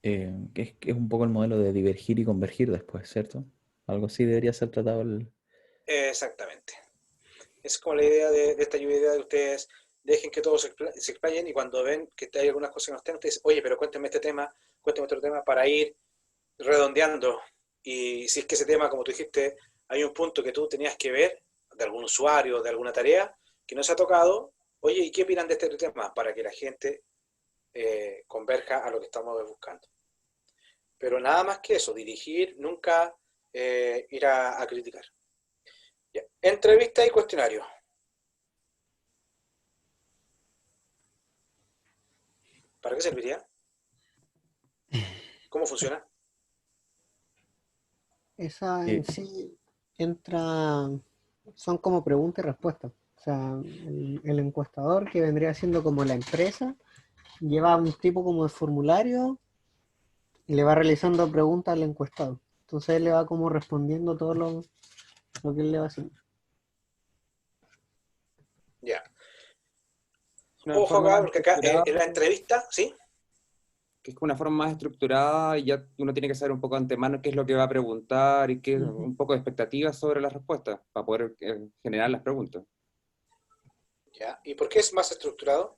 Que es un poco el modelo de divergir y convergir después, ¿cierto? Algo así debería ser tratado el... Exactamente. Es como la idea de esta lluvia de ideas de ustedes, dejen que todos se explayen, y cuando ven que hay algunas cosas que no estén, ustedes dicen, oye, pero cuéntame este tema, cuéntame otro tema, para ir redondeando. Y si es que ese tema, como tú dijiste, hay un punto que tú tenías que ver, de algún usuario, de alguna tarea, que no se ha tocado, oye, ¿y qué opinan de este tema? Para que la gente converja a lo que estamos buscando. Pero nada más que eso, dirigir, nunca ir a criticar. Ya. Entrevista y cuestionario. ¿Para qué serviría? ¿Cómo funciona? Esa en sí entra, son como preguntas y respuestas. O sea, el encuestador, que vendría siendo como la empresa, lleva un tipo como de formulario y le va realizando preguntas al encuestado. Entonces él le va como respondiendo todo lo que él le va haciendo. Ya. Una Ojo forma acá, más porque acá estructurada, en la entrevista, ¿sí? que es una forma más estructurada y ya uno tiene que saber un poco de antemano qué es lo que va a preguntar y qué, un poco de expectativas sobre las respuestas para poder generar las preguntas. Ya. ¿Y por qué es más estructurado?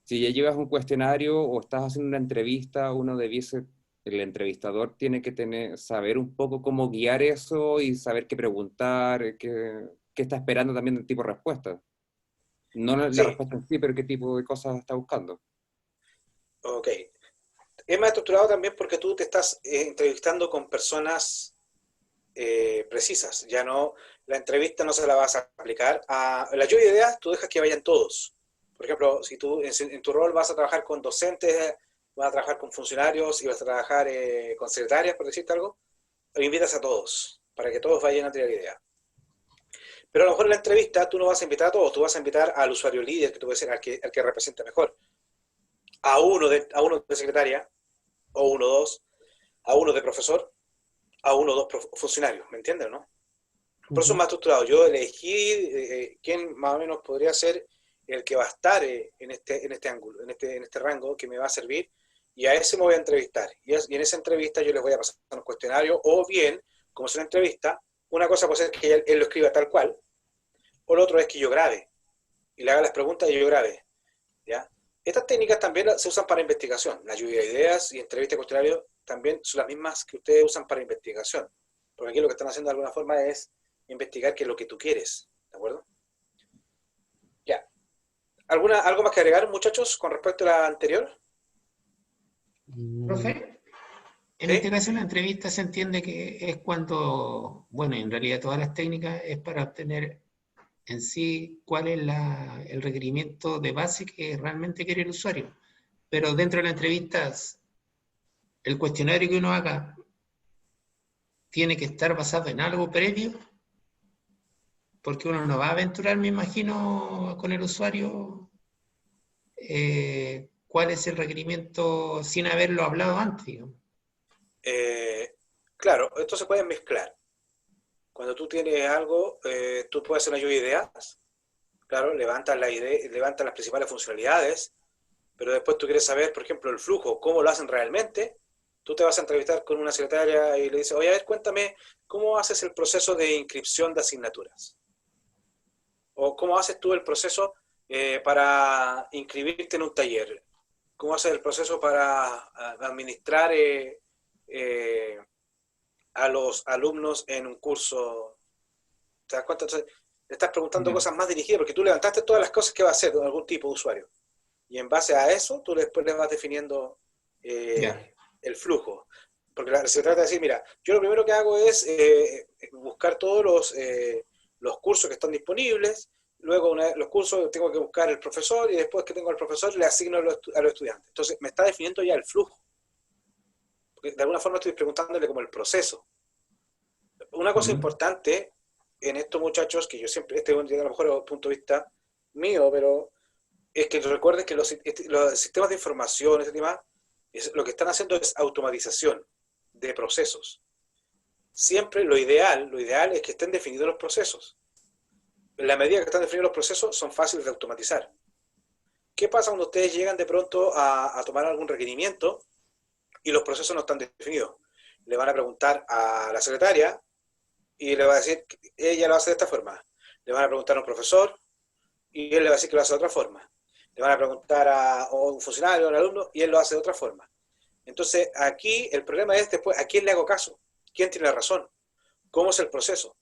Si ya llevas un cuestionario o estás haciendo una entrevista, uno debiese, el entrevistador tiene que saber un poco cómo guiar eso y saber qué preguntar, qué está esperando también del tipo de respuesta. No la Sí. respuesta en sí, pero qué tipo de cosas está buscando. Ok. Es más estructurado también porque tú te estás entrevistando con personas precisas. Ya no, la entrevista no se la vas a aplicar a la lluvia de ideas, tú dejas que vayan todos. Por ejemplo, si tú en tu rol vas a trabajar con docentes, vas a trabajar con funcionarios y vas a trabajar con secretarias, por decirte algo, invitas a todos, para que todos vayan a tirar idea. Pero a lo mejor en la entrevista tú no vas a invitar a todos, tú vas a invitar al usuario líder, que tú puedes ser al que represente mejor. A uno de secretaria, o uno o dos, a uno de profesor, a uno o dos funcionarios, ¿me entiendes, no? Por eso es más estructurado. Yo elegí quién más o menos podría ser el que va a estar en este ángulo, en este rango que me va a servir, y a ese me voy a entrevistar. Y en esa entrevista yo les voy a pasar un cuestionario, o bien, como es una entrevista, una cosa puede ser que él lo escriba tal cual, o lo otro es que yo grabe, y le haga las preguntas y yo grabe, ¿ya? Estas técnicas también se usan para investigación. La lluvia de ideas y entrevista y cuestionario también son las mismas que ustedes usan para investigación. Porque aquí lo que están haciendo de alguna forma es investigar qué es lo que tú quieres. ¿De acuerdo? Ya. ¿Algo más que agregar, muchachos, con respecto a la anterior? Profe, en este caso la entrevista se entiende que es cuando, bueno, en realidad todas las técnicas es para obtener en sí cuál es el requerimiento de base que realmente quiere el usuario. Pero dentro de la entrevista, el cuestionario que uno haga tiene que estar basado en algo previo, porque uno no va a aventurar, me imagino, con el usuario cuál es el requerimiento sin haberlo hablado antes, digamos. Claro, esto se puede mezclar. Cuando tú tienes algo, tú puedes hacer una lluvia de ideas. Claro, levantas las principales funcionalidades, pero después tú quieres saber, por ejemplo, el flujo, cómo lo hacen realmente. Tú te vas a entrevistar con una secretaria y le dices, oye, a ver, cuéntame, ¿cómo haces el proceso de inscripción de asignaturas? ¿O cómo haces tú el proceso para inscribirte en un taller? ¿Cómo haces el proceso para administrar a los alumnos en un curso? ¿Te das cuenta? Entonces, le estás preguntando cosas más dirigidas, porque tú levantaste todas las cosas que va a hacer algún tipo de usuario. Y en base a eso, tú después le vas definiendo el flujo. Porque se trata de decir, mira, yo lo primero que hago es buscar todos los cursos que están disponibles, luego los cursos tengo que buscar el profesor, y después que tengo el profesor le asigno a los estudiantes. Entonces me está definiendo ya el flujo. Porque de alguna forma estoy preguntándole como el proceso. Una cosa importante en estos muchachos, que yo siempre, este es a lo mejor es un punto de vista mío, pero es que recuerden que los sistemas de información, lo que están haciendo es automatización de procesos. Siempre lo ideal es que estén definidos los procesos. En la medida que están definidos los procesos, son fáciles de automatizar. ¿Qué pasa cuando ustedes llegan de pronto a tomar algún requerimiento y los procesos no están definidos? Le van a preguntar a la secretaria y le va a decir, ella lo hace de esta forma. Le van a preguntar a un profesor y él le va a decir que lo hace de otra forma. Le van a preguntar a un funcionario, a un alumno, y él lo hace de otra forma. Entonces, aquí el problema es después, ¿a quién le hago caso? ¿Quién tiene la razón? ¿Cómo es el proceso?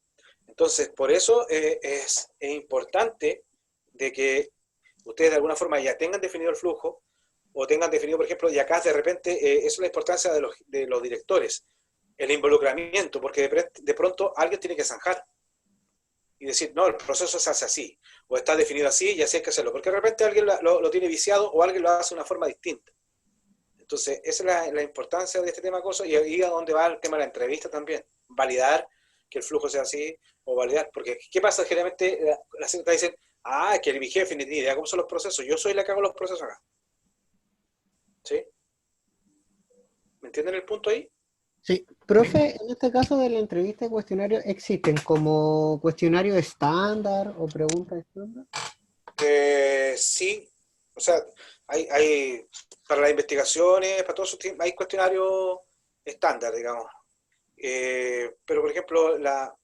Entonces, por eso es importante de que ustedes de alguna forma ya tengan definido el flujo, o tengan definido, por ejemplo, y acá de repente, esa es la importancia de los directores, el involucramiento, porque de pronto alguien tiene que zanjar y decir, no, el proceso se hace así, o está definido así y así hay que hacerlo, porque de repente alguien lo tiene viciado o alguien lo hace de una forma distinta. Entonces, esa es la importancia de este tema, y ahí a dónde va el tema de la entrevista también, validar que el flujo sea así, o validar, porque ¿qué pasa? Generalmente la secretaria dice, es que mi jefe ni idea cómo son los procesos, yo soy la que hago los procesos acá. ¿Sí? ¿Me entienden el punto ahí? Sí, profe, en este caso de la entrevista de cuestionario, ¿existen como cuestionario estándar o preguntas estándar? Sí, o sea, hay para las investigaciones, para todo eso, hay cuestionarios estándar, digamos. Pero, por ejemplo, la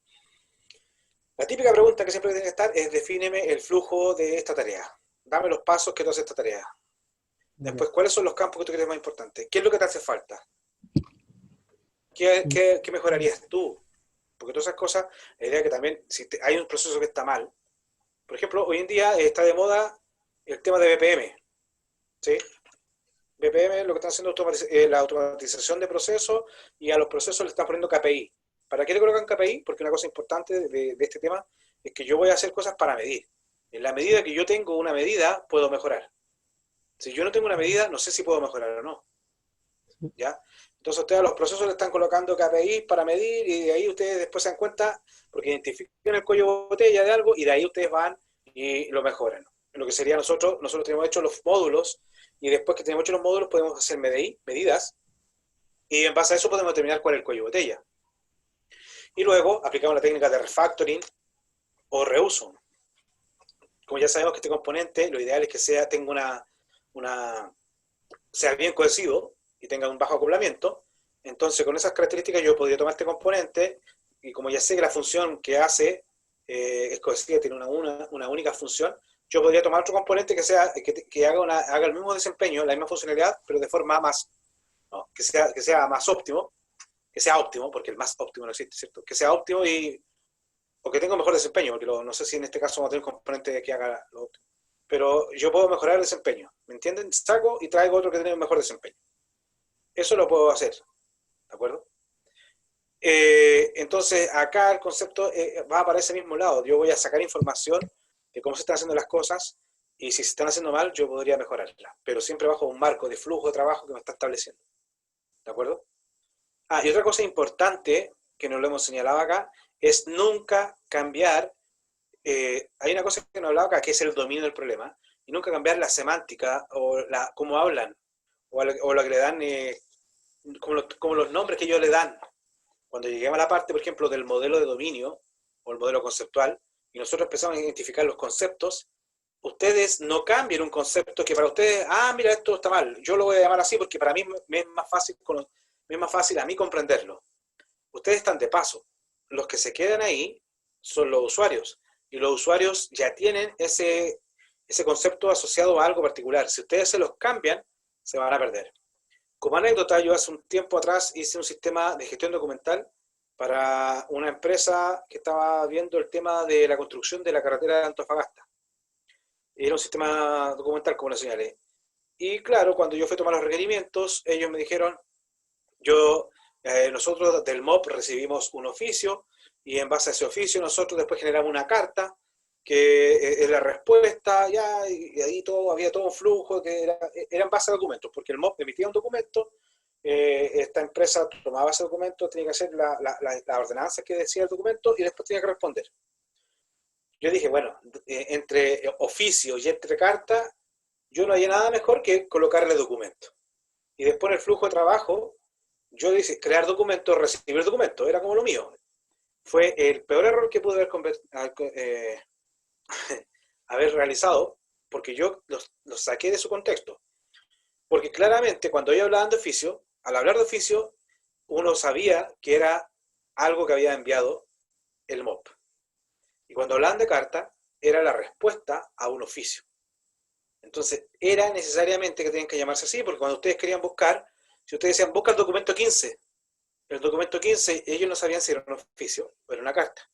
típica pregunta que siempre tiene que estar es: defíneme el flujo de esta tarea. Dame los pasos que tú haces esta tarea. Después, ¿cuáles son los campos que tú crees más importantes? ¿Qué es lo que te hace falta? ¿Qué mejorarías tú? Porque todas esas cosas, la idea es que también, si hay un proceso que está mal, por ejemplo, hoy en día está de moda el tema de BPM, ¿sí? BPM lo que están haciendo es la automatización de procesos, y a los procesos le están poniendo KPI. ¿Para qué le colocan KPI? Porque una cosa importante de este tema es que yo voy a hacer cosas para medir. En la medida que yo tengo una medida, puedo mejorar. Si yo no tengo una medida, no sé si puedo mejorar o no. ¿Ya? Entonces ustedes a los procesos le están colocando KPI para medir, y de ahí ustedes después se dan cuenta, porque identifican el cuello de botella de algo, y de ahí ustedes van y lo mejoran. Lo que sería nosotros tenemos hecho los módulos, y después que tenemos hecho los módulos podemos hacer medidas, y en base a eso podemos determinar cuál es el cuello de botella. Y luego aplicamos la técnica de refactoring o reuso. Como ya sabemos que este componente, lo ideal es que tenga sea bien cohesivo y tenga un bajo acoplamiento. Entonces, con esas características yo podría tomar este componente, y como ya sé que la función que hace es cohesiva, tiene una única función, yo podría tomar otro componente que haga el mismo desempeño, la misma funcionalidad, pero de forma más, ¿no? que sea más óptimo, que sea óptimo, porque el más óptimo no existe, ¿cierto? Que sea óptimo o que tenga un mejor desempeño, porque no sé si en este caso vamos a tener un componente que haga lo óptimo. Pero yo puedo mejorar el desempeño, ¿me entienden? Saco y traigo otro que tiene un mejor desempeño. Eso lo puedo hacer, ¿de acuerdo? Entonces, acá el concepto va para ese mismo lado. Yo voy a sacar información de cómo se están haciendo las cosas, y si se están haciendo mal, yo podría mejorarlas, pero siempre bajo un marco de flujo de trabajo que me está estableciendo. ¿De acuerdo? Y otra cosa importante, que nos lo hemos señalado acá, es nunca cambiar. Hay una cosa que nos hablaba acá, que es el dominio del problema, y nunca cambiar la semántica o cómo hablan, o lo que le dan, como los nombres que ellos le dan. Cuando lleguemos a la parte, por ejemplo, del modelo de dominio o el modelo conceptual, y nosotros empezamos a identificar los conceptos, ustedes no cambien un concepto que para ustedes, mira, esto está mal, yo lo voy a llamar así porque para mí me es más fácil a mí comprenderlo. Ustedes están de paso. Los que se quedan ahí son los usuarios, y los usuarios ya tienen ese concepto asociado a algo particular. Si ustedes se los cambian, se van a perder. Como anécdota, yo hace un tiempo atrás hice un sistema de gestión documental para una empresa que estaba viendo el tema de la construcción de la carretera de Antofagasta. Era un sistema documental, como les señalé. Y claro, cuando yo fui a tomar los requerimientos, ellos me dijeron, nosotros del MOP recibimos un oficio, y en base a ese oficio nosotros después generamos una carta que es la respuesta, y ahí había todo un flujo que era en base a documentos, porque el MOP emitía un documento, esta empresa tomaba ese documento, tenía que hacer la ordenanza que decía el documento, y después tenía que responder. Yo dije, bueno, entre oficio y entre carta, yo no había nada mejor que colocarle documento. Y después en el flujo de trabajo, yo dije, crear documentos, recibir documentos, era como lo mío. Fue el peor error que pude haber realizado, porque yo los saqué de su contexto. Porque claramente cuando ellos hablaban de oficio, al hablar de oficio, uno sabía que era algo que había enviado el MOP. Y cuando hablaban de carta, era la respuesta a un oficio. Entonces, era necesariamente que tenían que llamarse así, porque cuando ustedes querían buscar, si ustedes decían, busca el documento 15, el documento 15, ellos no sabían si era un oficio o era una carta.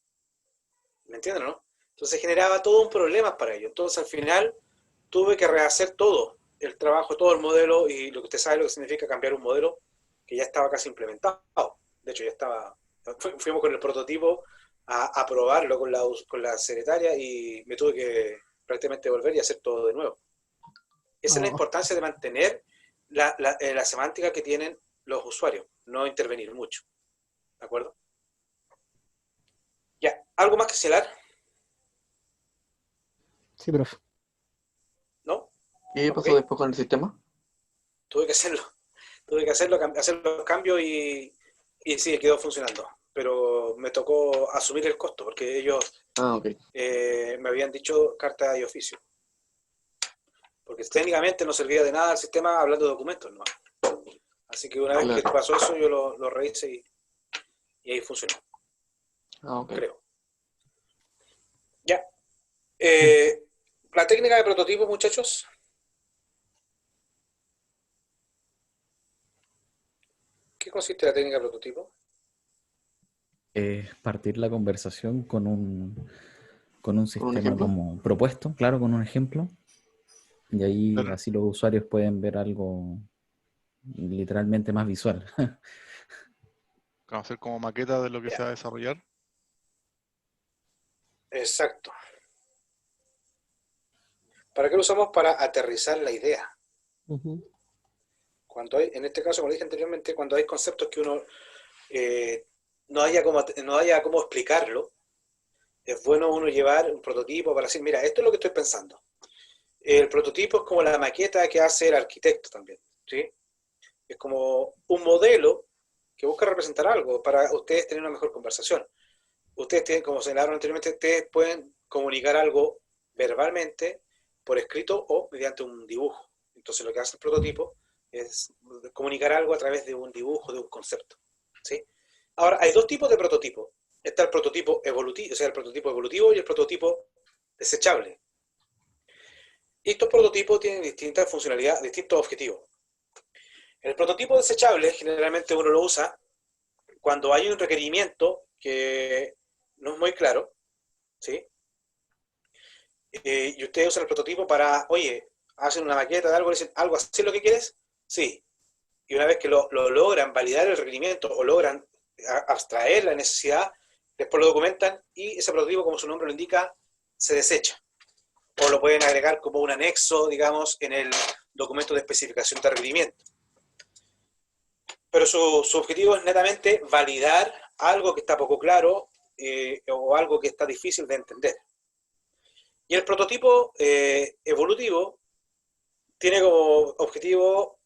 ¿Me entienden, no? Entonces generaba todo un problema para ellos. Entonces, al final, tuve que rehacer todo, el trabajo, todo el modelo, y lo que usted sabe lo que significa cambiar un modelo que ya estaba casi implementado. De hecho, ya estaba, fuimos con el prototipo a probarlo con la secretaria y me tuve que prácticamente volver y hacer todo de nuevo. Esa es la importancia de mantener la semántica que tienen los usuarios, no intervenir mucho. ¿De acuerdo? Ya, ¿algo más que señalar? Sí, profe. ¿No? ¿Y qué pasó después con el sistema? Tuve que hacerlo, hacer los cambios y sí, quedó funcionando. Pero me tocó asumir el costo, porque ellos me habían dicho carta y oficio. Porque técnicamente no servía de nada el sistema hablando de documentos, ¿no? Así que una vez que pasó eso, yo lo rehice y ahí funcionó. Creo. Ya. La técnica de prototipo, muchachos. ¿Qué consiste la técnica de prototipo? Partir la conversación con un sistema como propuesto, claro, con un ejemplo. Y ahí así los usuarios pueden ver algo literalmente más visual. Hacer como maqueta de lo que se va a desarrollar. Exacto. ¿Para qué lo usamos? Para aterrizar la idea. Cuando hay, en este caso, como dije anteriormente, cuando hay conceptos que uno no haya cómo explicarlo, es bueno uno llevar un prototipo para decir, mira, esto es lo que estoy pensando. El prototipo es como la maqueta que hace el arquitecto también, ¿sí? Es como un modelo que busca representar algo para ustedes tener una mejor conversación. Ustedes tienen, como señalaron anteriormente, ustedes pueden comunicar algo verbalmente, por escrito o mediante un dibujo. Entonces lo que hace el prototipo es comunicar algo a través de un dibujo, de un concepto, ¿sí? Ahora, hay dos tipos de prototipo. Está el prototipo evolutivo, o sea, el prototipo evolutivo y el prototipo desechable. Y estos prototipos tienen distintas funcionalidades, distintos objetivos. El prototipo desechable generalmente uno lo usa cuando hay un requerimiento que no es muy claro, ¿sí? Y ustedes usan el prototipo para, oye, hacen una maqueta de algo, dicen, ¿algo así es lo que quieres? Sí. Y una vez que lo logran validar el requerimiento o logran abstraer la necesidad, después lo documentan y ese prototipo, como su nombre lo indica, se desecha. O lo pueden agregar como un anexo, digamos, en el documento de especificación de requerimiento. Pero su objetivo es netamente validar algo que está poco claro o algo que está difícil de entender. Y el prototipo evolutivo tiene como objetivo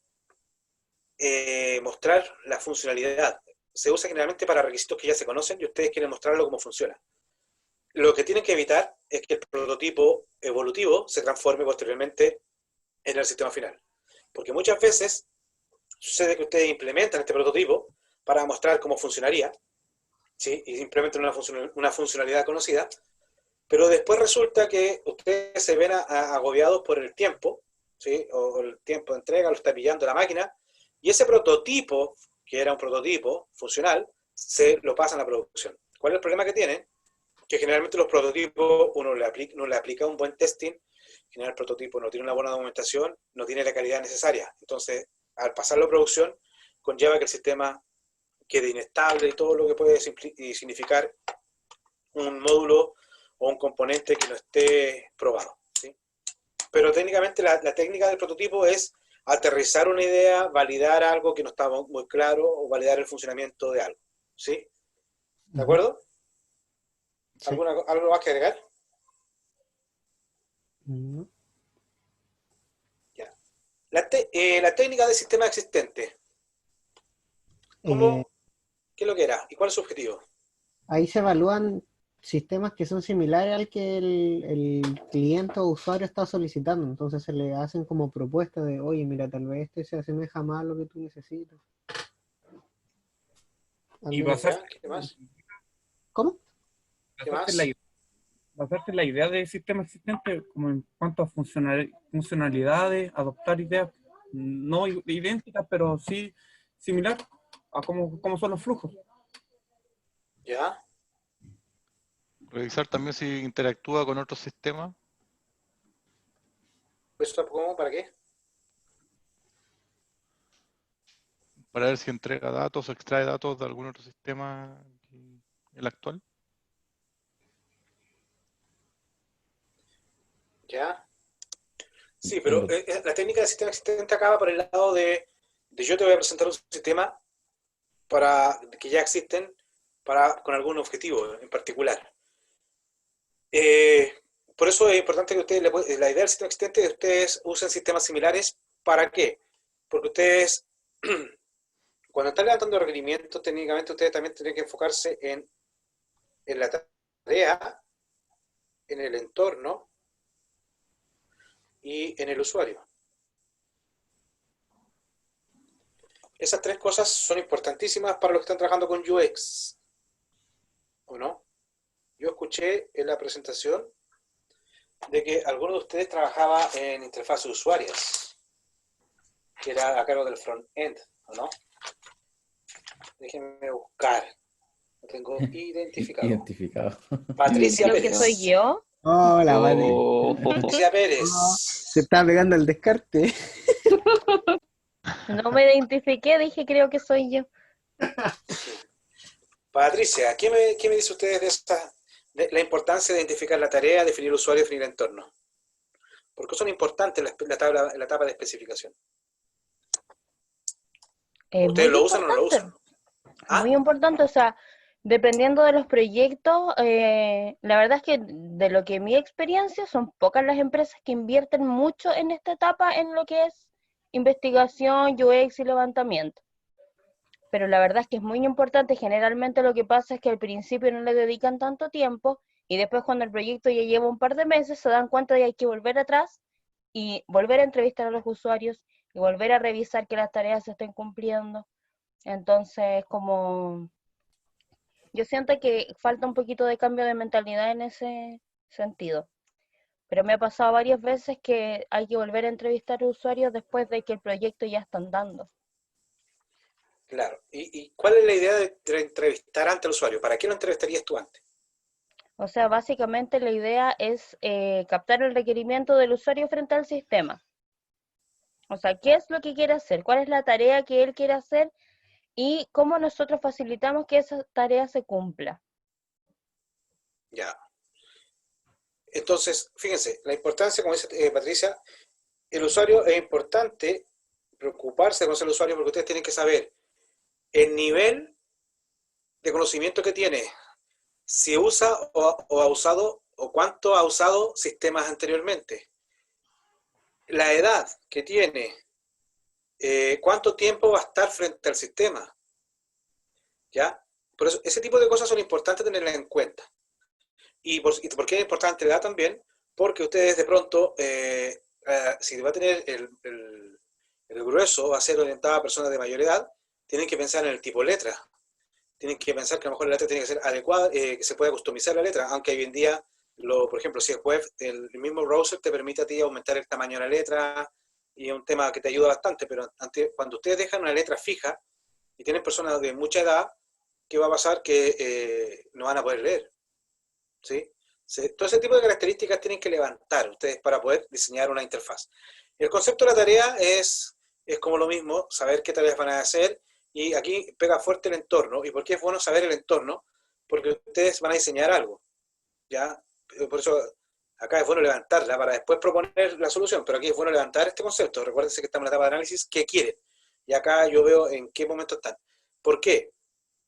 mostrar la funcionalidad. Se usa generalmente para requisitos que ya se conocen y ustedes quieren mostrarlo cómo funciona. Lo que tienen que evitar es que el prototipo evolutivo se transforme posteriormente en el sistema final. Porque muchas veces sucede que ustedes implementan este prototipo para mostrar cómo funcionaría, ¿sí? Y implementan una funcionalidad conocida, pero después resulta que ustedes se ven agobiados por el tiempo, ¿sí? O el tiempo de entrega, lo está pillando la máquina, y ese prototipo, que era un prototipo funcional, se lo pasan a la producción. ¿Cuál es el problema que tienen? Que generalmente los prototipos uno no le aplica un buen testing, general el prototipo no tiene una buena documentación, no tiene la calidad necesaria. Entonces, al pasarlo a producción, conlleva que el sistema quede inestable y todo lo que puede significar un módulo o un componente que no esté probado, ¿sí? Pero técnicamente la técnica del prototipo es aterrizar una idea, validar algo que no está muy claro o validar el funcionamiento de algo, ¿sí? ¿De acuerdo? Sí. ¿Algo más que agregar? La técnica de sistema existente. Eh, ¿Qué es lo que era? ¿Y cuál es su objetivo? ahí se evalúan sistemas que son similares al que el cliente o usuario está solicitando. Entonces se le hacen como propuestas de, oye, mira, tal vez este se asemeja más a lo que tú necesitas. Y Algo así. ¿Qué más? ¿Cómo? ¿Qué más? Basarte en la idea de sistema existente como en cuanto a funcionalidades, adoptar ideas no idénticas, pero sí similar a cómo son los flujos. ¿Ya? Revisar también si interactúa con otros sistemas. ¿Eso cómo? ¿Para qué? Para ver si entrega datos o extrae datos de algún otro sistema que el actual. ¿Ya? Sí, pero la técnica de sistema existente acaba por el lado de yo te voy a presentar un sistema que ya existen con algún objetivo en particular. Por eso es importante que ustedes, la idea del sistema existente es que ustedes usen sistemas similares. ¿Para qué? Porque ustedes, cuando están levantando requerimientos, técnicamente ustedes también tienen que enfocarse en la tarea, en el entorno y en el usuario. Esas tres cosas son importantísimas para los que están trabajando con UX. ¿O no? Yo escuché en la presentación de que alguno de ustedes trabajaba en interfaces usuarias, que era a cargo del front-end, ¿o no? Déjenme buscar. Lo tengo identificado. Identificado. Patricia Creo Pérez. que soy yo. Hola, Mati. Patricia Pérez. Se está pegando el descarte. No me identifiqué, dije creo que soy yo. Patricia, ¿qué me dice ustedes de la importancia de identificar la tarea, definir el usuario y definir el entorno? ¿Por qué son importantes la etapa de especificación? ¿Ustedes lo usan o no lo usan? Muy importante, o sea, dependiendo de los proyectos, la verdad es que de lo que mi experiencia son pocas las empresas que invierten mucho en esta etapa en lo que es investigación, UX y levantamiento. Pero la verdad es que es muy importante. Generalmente lo que pasa es que al principio no le dedican tanto tiempo y después cuando el proyecto ya lleva un par de meses se dan cuenta de que hay que volver atrás y volver a entrevistar a los usuarios y volver a revisar que las tareas se estén cumpliendo. Entonces, como yo siento que falta un poquito de cambio de mentalidad en ese sentido. Pero me ha pasado varias veces que hay que volver a entrevistar a usuarios después de que el proyecto ya está andando. Claro. ¿Y cuál es la idea de entrevistar ante el usuario? ¿Para qué lo entrevistarías tú antes? O sea, básicamente la idea es captar el requerimiento del usuario frente al sistema. O sea, ¿qué es lo que quiere hacer? ¿Cuál es la tarea que él quiere hacer? Y cómo nosotros facilitamos que esa tarea se cumpla. Ya. Entonces, fíjense, la importancia, como dice Patricia, el usuario es importante preocuparse de conocer al usuario porque ustedes tienen que saber el nivel de conocimiento que tiene, si usa o ha usado, o cuánto ha usado sistemas anteriormente, la edad que tiene, cuánto tiempo va a estar frente al sistema, ¿ya? Por eso, ese tipo de cosas son importantes tenerlas en cuenta. ¿Y por qué es importante la edad también? Porque ustedes de pronto, si va a tener el grueso, va a ser orientado a personas de mayor edad, tienen que pensar en el tipo de letra. Tienen que pensar que a lo mejor la letra tiene que ser adecuada, que se pueda customizar la letra, aunque hoy en día, por ejemplo, si es web, el mismo browser te permite a ti aumentar el tamaño de la letra, y es un tema que te ayuda bastante, pero cuando ustedes dejan una letra fija, y tienen personas de mucha edad, ¿qué va a pasar? Que no van a poder leer. ¿Sí? Todo ese tipo de características tienen que levantar ustedes para poder diseñar una interfaz. El concepto de la tarea es como lo mismo, saber qué tareas van a hacer, y aquí pega fuerte el entorno. ¿Y por qué es bueno saber el entorno? Porque ustedes van a diseñar algo, ¿ya? Por eso acá es bueno levantarla para después proponer la solución, pero aquí es bueno levantar este concepto. Recuérdense que estamos en la etapa de análisis, ¿qué quieren? Y acá yo veo en qué momento están. ¿Por qué?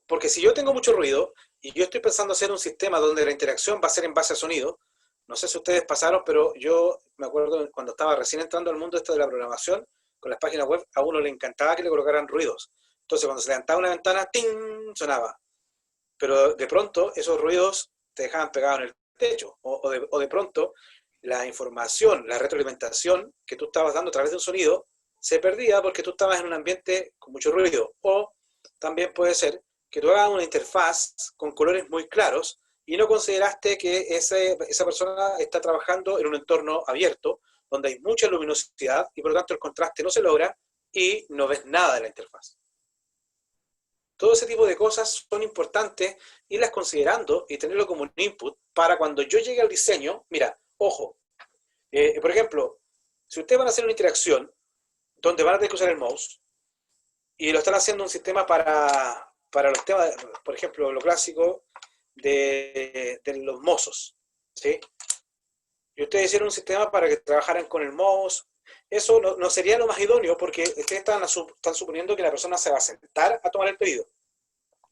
Porque si yo tengo mucho ruido y yo estoy pensando hacer un sistema donde la interacción va a ser en base a sonido, no sé si ustedes pasaron, pero yo me acuerdo cuando estaba recién entrando al mundo esto de la programación, con las páginas web, a uno le encantaba que le colocaran ruidos. Entonces, cuando se levantaba una ventana, ¡ting!, sonaba. Pero de pronto, esos ruidos te dejaban pegado en el techo. O de pronto, la información, la retroalimentación que tú estabas dando a través de un sonido, se perdía porque tú estabas en un ambiente con mucho ruido. O también puede ser que tú hagas una interfaz con colores muy claros y no consideraste que esa persona está trabajando en un entorno abierto, donde hay mucha luminosidad y por lo tanto el contraste no se logra y no ves nada de la interfaz. Todo ese tipo de cosas son importantes irlas considerando y tenerlo como un input para cuando yo llegue al diseño. Mira, ojo, por ejemplo, si ustedes van a hacer una interacción donde van a tener que usar el mouse y lo están haciendo un sistema para los temas, por ejemplo, lo clásico de los mozos, ¿sí? Y ustedes hicieron un sistema para que trabajaran con el mouse. Eso no sería lo más idóneo porque ustedes están suponiendo que la persona se va a sentar a tomar el pedido.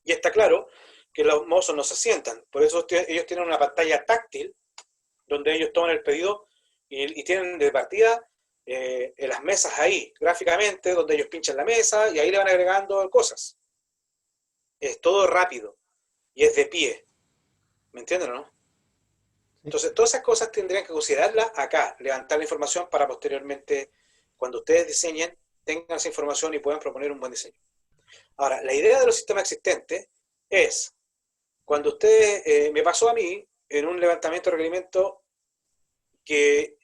Y está claro que los mozos no se sientan. Por eso ellos tienen una pantalla táctil donde ellos toman el pedido y tienen de partida en las mesas ahí, gráficamente, donde ellos pinchan la mesa y ahí le van agregando cosas. Es todo rápido y es de pie. ¿Me entienden o no? Entonces, todas esas cosas tendrían que considerarlas acá, levantar la información para posteriormente, cuando ustedes diseñen, tengan esa información y puedan proponer un buen diseño. Ahora, la idea de los sistemas existentes es, cuando ustedes, me pasó a mí, en un levantamiento de requerimiento, que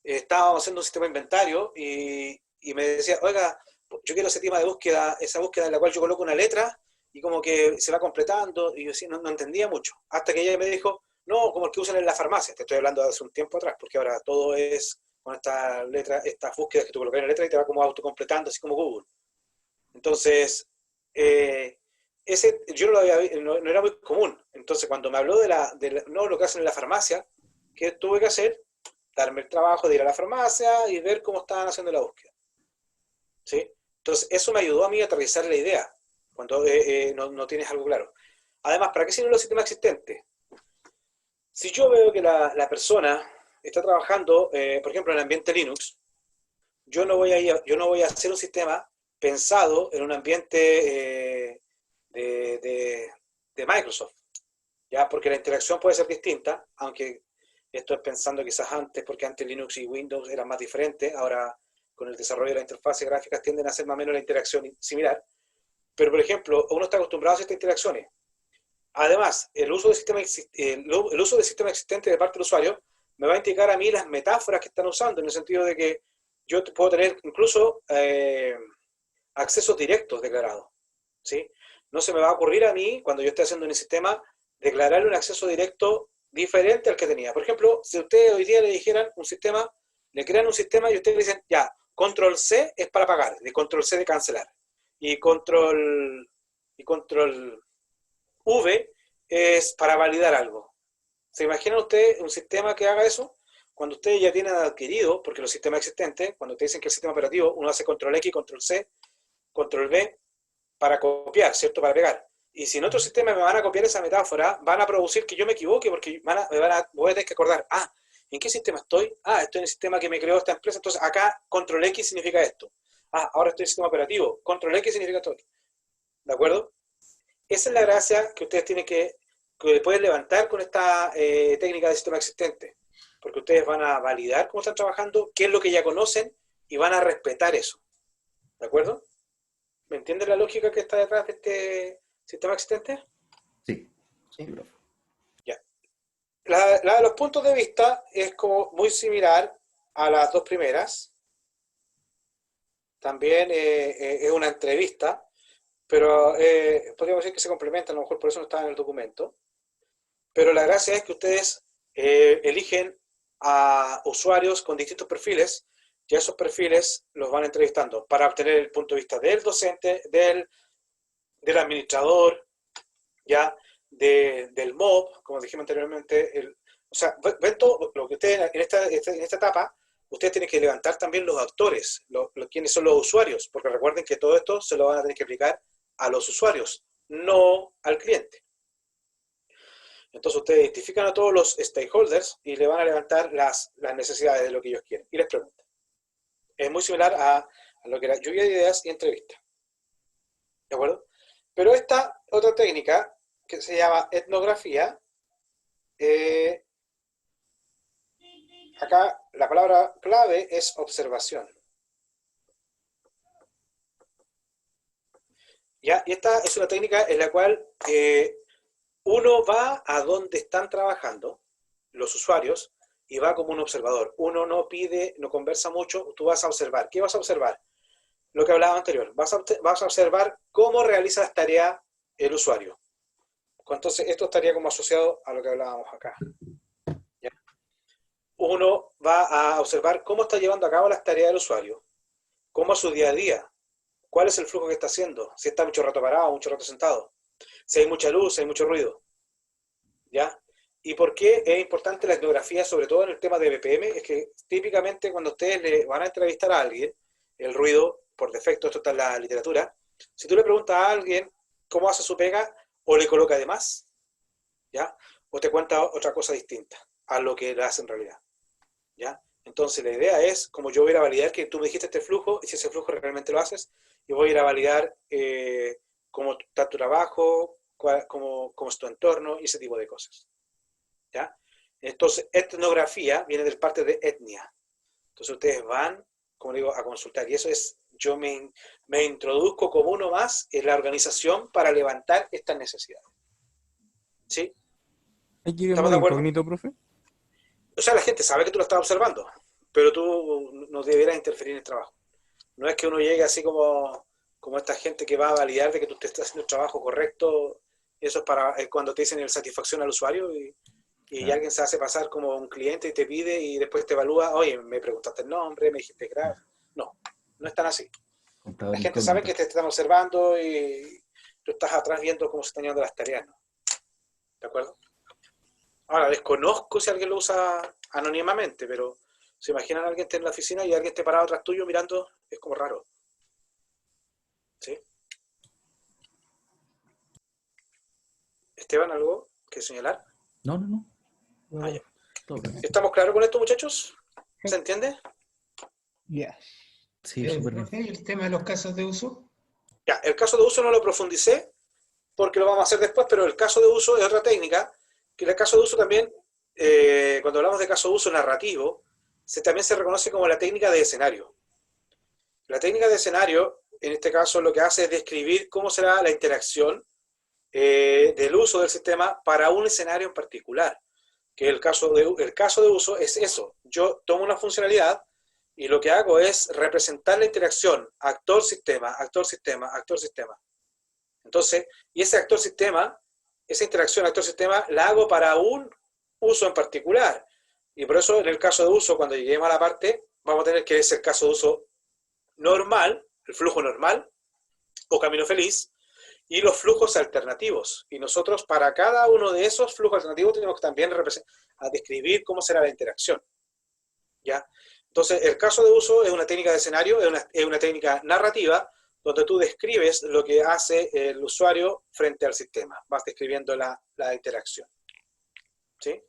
estábamos haciendo un sistema de inventario y me decía, oiga, yo quiero ese tema de búsqueda, esa búsqueda en la cual yo coloco una letra y como que se va completando, y yo sí, no entendía mucho, hasta que ella me dijo, no, como el que usan en la farmacia, te estoy hablando de hace un tiempo atrás, porque ahora todo es con estas letras, estas búsquedas que tú colocas en la letra y te va como autocompletando, así como Google. Entonces, yo no, no era muy común. Entonces, cuando me habló de lo que hacen en la farmacia, ¿qué tuve que hacer? Darme el trabajo de ir a la farmacia y ver cómo estaban haciendo la búsqueda. ¿Sí? Entonces, eso me ayudó a mí a aterrizar la idea, cuando no tienes algo claro. Además, ¿para qué sirven los sistemas existentes? Si yo veo que la persona está trabajando, por ejemplo, en el ambiente Linux, yo no voy a hacer un sistema pensado en un ambiente de Microsoft, ¿ya? Porque la interacción puede ser distinta, aunque esto es pensando quizás antes, porque antes Linux y Windows eran más diferentes, ahora con el desarrollo de las interfaces gráficas tienden a hacer más o menos la interacción similar, pero por ejemplo, uno está acostumbrado a hacer estas interacciones. Además, el uso de sistemas existentes de parte del usuario me va a indicar a mí las metáforas que están usando, en el sentido de que yo puedo tener incluso accesos directos declarados, ¿sí? No se me va a ocurrir a mí, cuando yo esté haciendo un sistema, declararle un acceso directo diferente al que tenía. Por ejemplo, si ustedes hoy día le dijeran un sistema, le crean un sistema y ustedes le dicen, ya, control C es para pagar, de control C de cancelar, y control V es para validar algo. ¿Se imaginan ustedes un sistema que haga eso? Cuando ustedes ya tienen adquirido, porque los sistemas existentes, cuando te dicen que el sistema operativo, uno hace control X, control C, control V, para copiar, ¿cierto? Para pegar. Y si en otro sistema me van a copiar esa metáfora, van a producir que yo me equivoque, porque voy a tener que acordar, ¿en qué sistema estoy? Estoy en el sistema que me creó esta empresa, entonces acá control X significa esto. Ahora estoy en el sistema operativo, control X significa esto. ¿De acuerdo? Esa es la gracia que ustedes tienen que pueden levantar con esta técnica de sistema existente, porque ustedes van a validar cómo están trabajando, qué es lo que ya conocen, y van a respetar eso. ¿De acuerdo? ¿Me entienden la lógica que está detrás de este sistema existente? Sí, sí, profe. Ya. La de los puntos de vista es como muy similar a las dos primeras. También es una entrevista, pero podríamos decir que se complementan, a lo mejor por eso no está en el documento. Pero la gracia es que ustedes eligen a usuarios con distintos perfiles, y a esos perfiles los van entrevistando para obtener el punto de vista del docente, del administrador, ya del MOB, como dijimos anteriormente. O sea, ven todo lo que ustedes en esta etapa, ustedes tienen que levantar también los actores, quiénes son los usuarios, porque recuerden que todo esto se lo van a tener que aplicar a los usuarios, no al cliente. Entonces ustedes identifican a todos los stakeholders y le van a levantar las necesidades de lo que ellos quieren. Y les preguntan. Es muy similar a lo que era lluvia de ideas y entrevista. ¿De acuerdo? Pero esta otra técnica, que se llama etnografía, acá la palabra clave es observación. ¿Ya? Y esta es una técnica en la cual uno va a donde están trabajando los usuarios y va como un observador. Uno no pide, no conversa mucho, tú vas a observar. ¿Qué vas a observar? Lo que hablaba anterior. Vas a observar cómo realiza las tareas el usuario. Entonces, esto estaría como asociado a lo que hablábamos acá. ¿Ya? Uno va a observar cómo está llevando a cabo las tareas del usuario, cómo es su día a día, cuál es el flujo que está haciendo, si está mucho rato parado, mucho rato sentado, si hay mucha luz, si hay mucho ruido. ¿Ya? ¿Y por qué es importante la etnografía, sobre todo en el tema de BPM? Es que típicamente cuando ustedes le van a entrevistar a alguien, el ruido, por defecto, esto está en la literatura, si tú le preguntas a alguien cómo hace su pega, o le coloca de más, ¿ya? O te cuenta otra cosa distinta a lo que le hace en realidad, ¿ya? Entonces la idea es, como yo voy a ir a validar que tú me dijiste este flujo, y si ese flujo realmente lo haces, y voy a ir a validar cómo está tu trabajo, cómo es tu entorno, y ese tipo de cosas, ¿ya? Entonces, etnografía viene del parte de etnia. Entonces ustedes van, como digo, a consultar, y eso es, yo me introduzco como uno más en la organización para levantar estas necesidades. ¿Sí? ¿Hay que ir en ¿Estamos modo de acuerdo? incógnito, profe? O sea, la gente sabe que tú lo estás observando, pero tú no deberás interferir en el trabajo. No es que uno llegue así como esta gente que va a validar de que tú te estás haciendo el trabajo correcto. Eso es para cuando te dicen el satisfacción al usuario y Claro. alguien se hace pasar como un cliente y te pide y después te evalúa, oye, me preguntaste el nombre, me dijiste grave. No, no es tan así. Comprador La gente sabe incógnito. que te están observando y tú estás atrás viendo cómo se están llevando las tareas, ¿no? ¿De acuerdo? Ahora, desconozco si alguien lo usa anónimamente, pero se imaginan a alguien esté en la oficina y alguien esté parado atrás tuyo mirando, es como raro. ¿Sí? Esteban, ¿algo que señalar? No, no, no. Ah, ya. Todo bien. ¿Estamos claros con esto, muchachos? ¿Se entiende? Yes. Sí, súper bien. ¿Y el tema de los casos de uso? Ya, el caso de uso no lo profundicé porque lo vamos a hacer después, pero el caso de uso es otra técnica, que el caso de uso también, cuando hablamos de caso de uso narrativo, también se reconoce como la técnica de escenario. La técnica de escenario, en este caso, lo que hace es describir cómo será la interacción del uso del sistema para un escenario en particular. Que el caso de uso es eso. Yo tomo una funcionalidad y lo que hago es representar la interacción actor-sistema, actor-sistema, actor-sistema. Entonces, y ese actor-sistema, esa interacción actor-sistema, la hago para un uso en particular. Y por eso, en el caso de uso, cuando lleguemos a la parte, vamos a tener que es el caso de uso normal, el flujo normal, o camino feliz, y los flujos alternativos. Y nosotros, para cada uno de esos flujos alternativos, tenemos que también a describir cómo será la interacción. ¿Ya? Entonces, el caso de uso es una técnica de escenario, es una técnica narrativa, donde tú describes lo que hace el usuario frente al sistema. Vas describiendo la interacción. ¿Sí?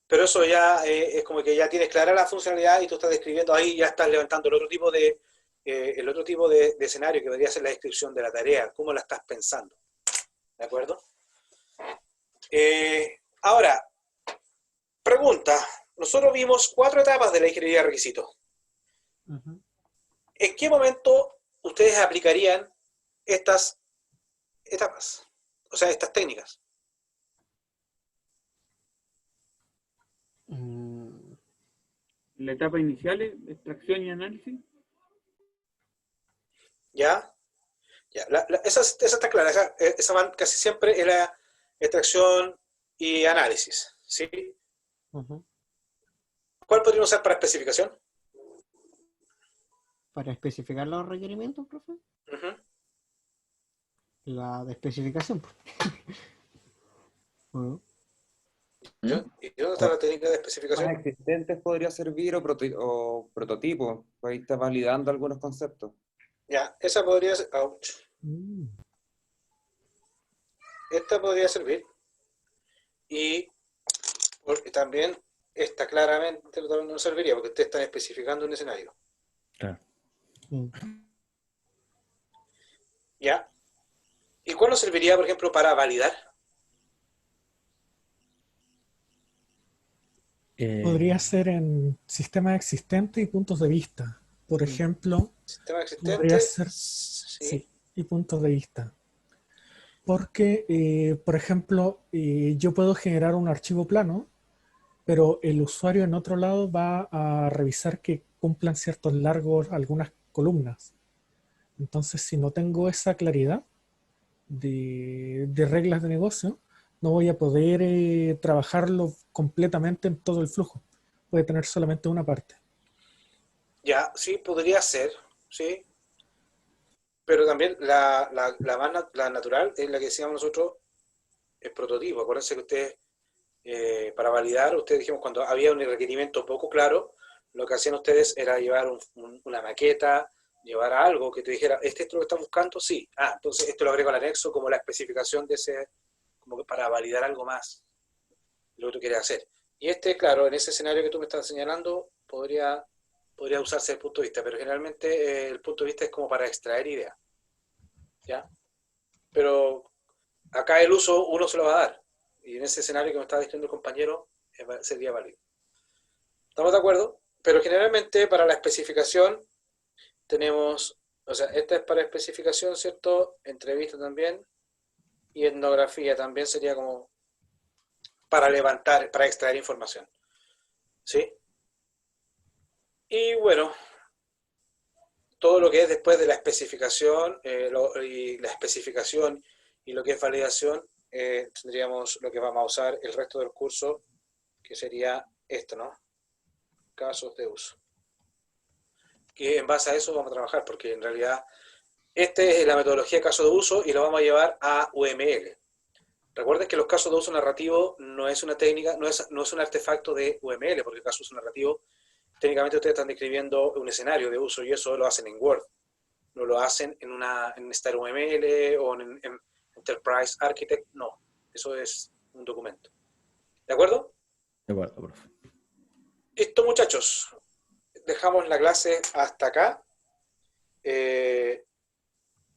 Pero eso ya es como que ya tienes clara la funcionalidad y tú estás describiendo ahí, ya estás levantando el otro tipo de escenario que podría ser la descripción de la tarea, cómo la estás pensando. ¿De acuerdo? Ahora, pregunta. Nosotros vimos 4 etapas de la ingeniería de requisitos. ¿En qué momento ustedes aplicarían estas etapas? O sea, estas técnicas. La etapa inicial es extracción y análisis. ¿Ya? Ya. Esa está clara. Esa van casi siempre en la extracción y análisis. ¿Sí? ¿Cuál podríamos usar para especificación? ¿Para especificar los requerimientos, profe? La de especificación. Bueno. ¿Y dónde está la técnica de especificación? Más existentes podría servir o prototipo. Ahí está validando algunos conceptos. Ya, esa podría ser. Ouch. Esta podría servir. Y porque también esta claramente no serviría, porque ustedes están especificando un escenario. Claro. ¿Ya? ¿Y cuál nos serviría, por ejemplo, para validar? Podría ser en sistemas existentes y puntos de vista. Por ejemplo, Sistema podría existente. ser, Sí. sí, y puntos de vista. Porque, por ejemplo, yo puedo generar un archivo plano, pero el usuario en otro lado va a revisar que cumplan ciertos largos algunas columnas. Entonces, si no tengo esa claridad de reglas de negocio, no voy a poder trabajarlo completamente en todo el flujo. Puede tener solamente una parte. Ya, sí, podría ser, sí. Pero también la más natural es la que decíamos nosotros, el prototipo. Acuérdense que ustedes, para validar, ustedes dijimos cuando había un requerimiento poco claro, lo que hacían ustedes era llevar una maqueta, llevar algo que te dijera, ¿este es lo que estás buscando? Sí. Ah, entonces esto lo agrego al anexo como la especificación de ese, como que para validar algo más, lo que tú quieres hacer. Y claro, en ese escenario que tú me estás señalando, podría usarse el punto de vista, pero generalmente el punto de vista es como para extraer ideas, ¿ya? Pero acá el uso uno se lo va a dar, y en ese escenario que me estaba diciendo el compañero, sería válido. ¿Estamos de acuerdo? Pero generalmente para la especificación tenemos, o sea, esta es para especificación, ¿cierto? Entrevista también, y etnografía también sería como para levantar, para extraer información, ¿sí? Y bueno, todo lo que es después de la especificación, y la especificación y lo que es validación, tendríamos lo que vamos a usar el resto del curso, que sería esto, ¿no? Casos de uso. Que en base a eso vamos a trabajar, porque en realidad esta es la metodología de caso de uso y lo vamos a llevar a UML. Recuerden que los casos de uso narrativo no es una técnica, no es un artefacto de UML, porque el caso de uso narrativo, técnicamente ustedes están describiendo un escenario de uso y eso lo hacen en Word. No lo hacen en Star UML o en Enterprise Architect, no. Eso es un documento. ¿De acuerdo? De acuerdo, profe. Listo, muchachos. Dejamos la clase hasta acá.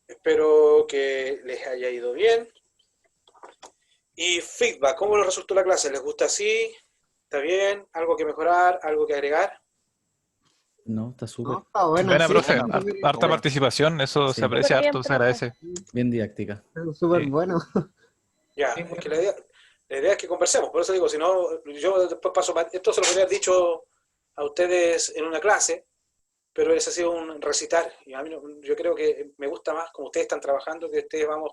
Espero que les haya ido bien. Y feedback, ¿cómo les resultó la clase? ¿Les gusta así? ¿Está bien? ¿Algo que mejorar? ¿Algo que agregar? No, está súper. Está buena, Buena, sí, profe. está súper Harta participación, eso Sí. se aprecia Súper bien, harto, se profe. agradece. Bien didáctica. súper Sí. bueno. Ya, es que la idea es que conversemos, por eso digo, si no, yo después paso, esto se lo podría haber dicho a ustedes en una clase, pero ese ha sido un recitar, y a mí yo creo que me gusta más como ustedes están trabajando, que ustedes vamos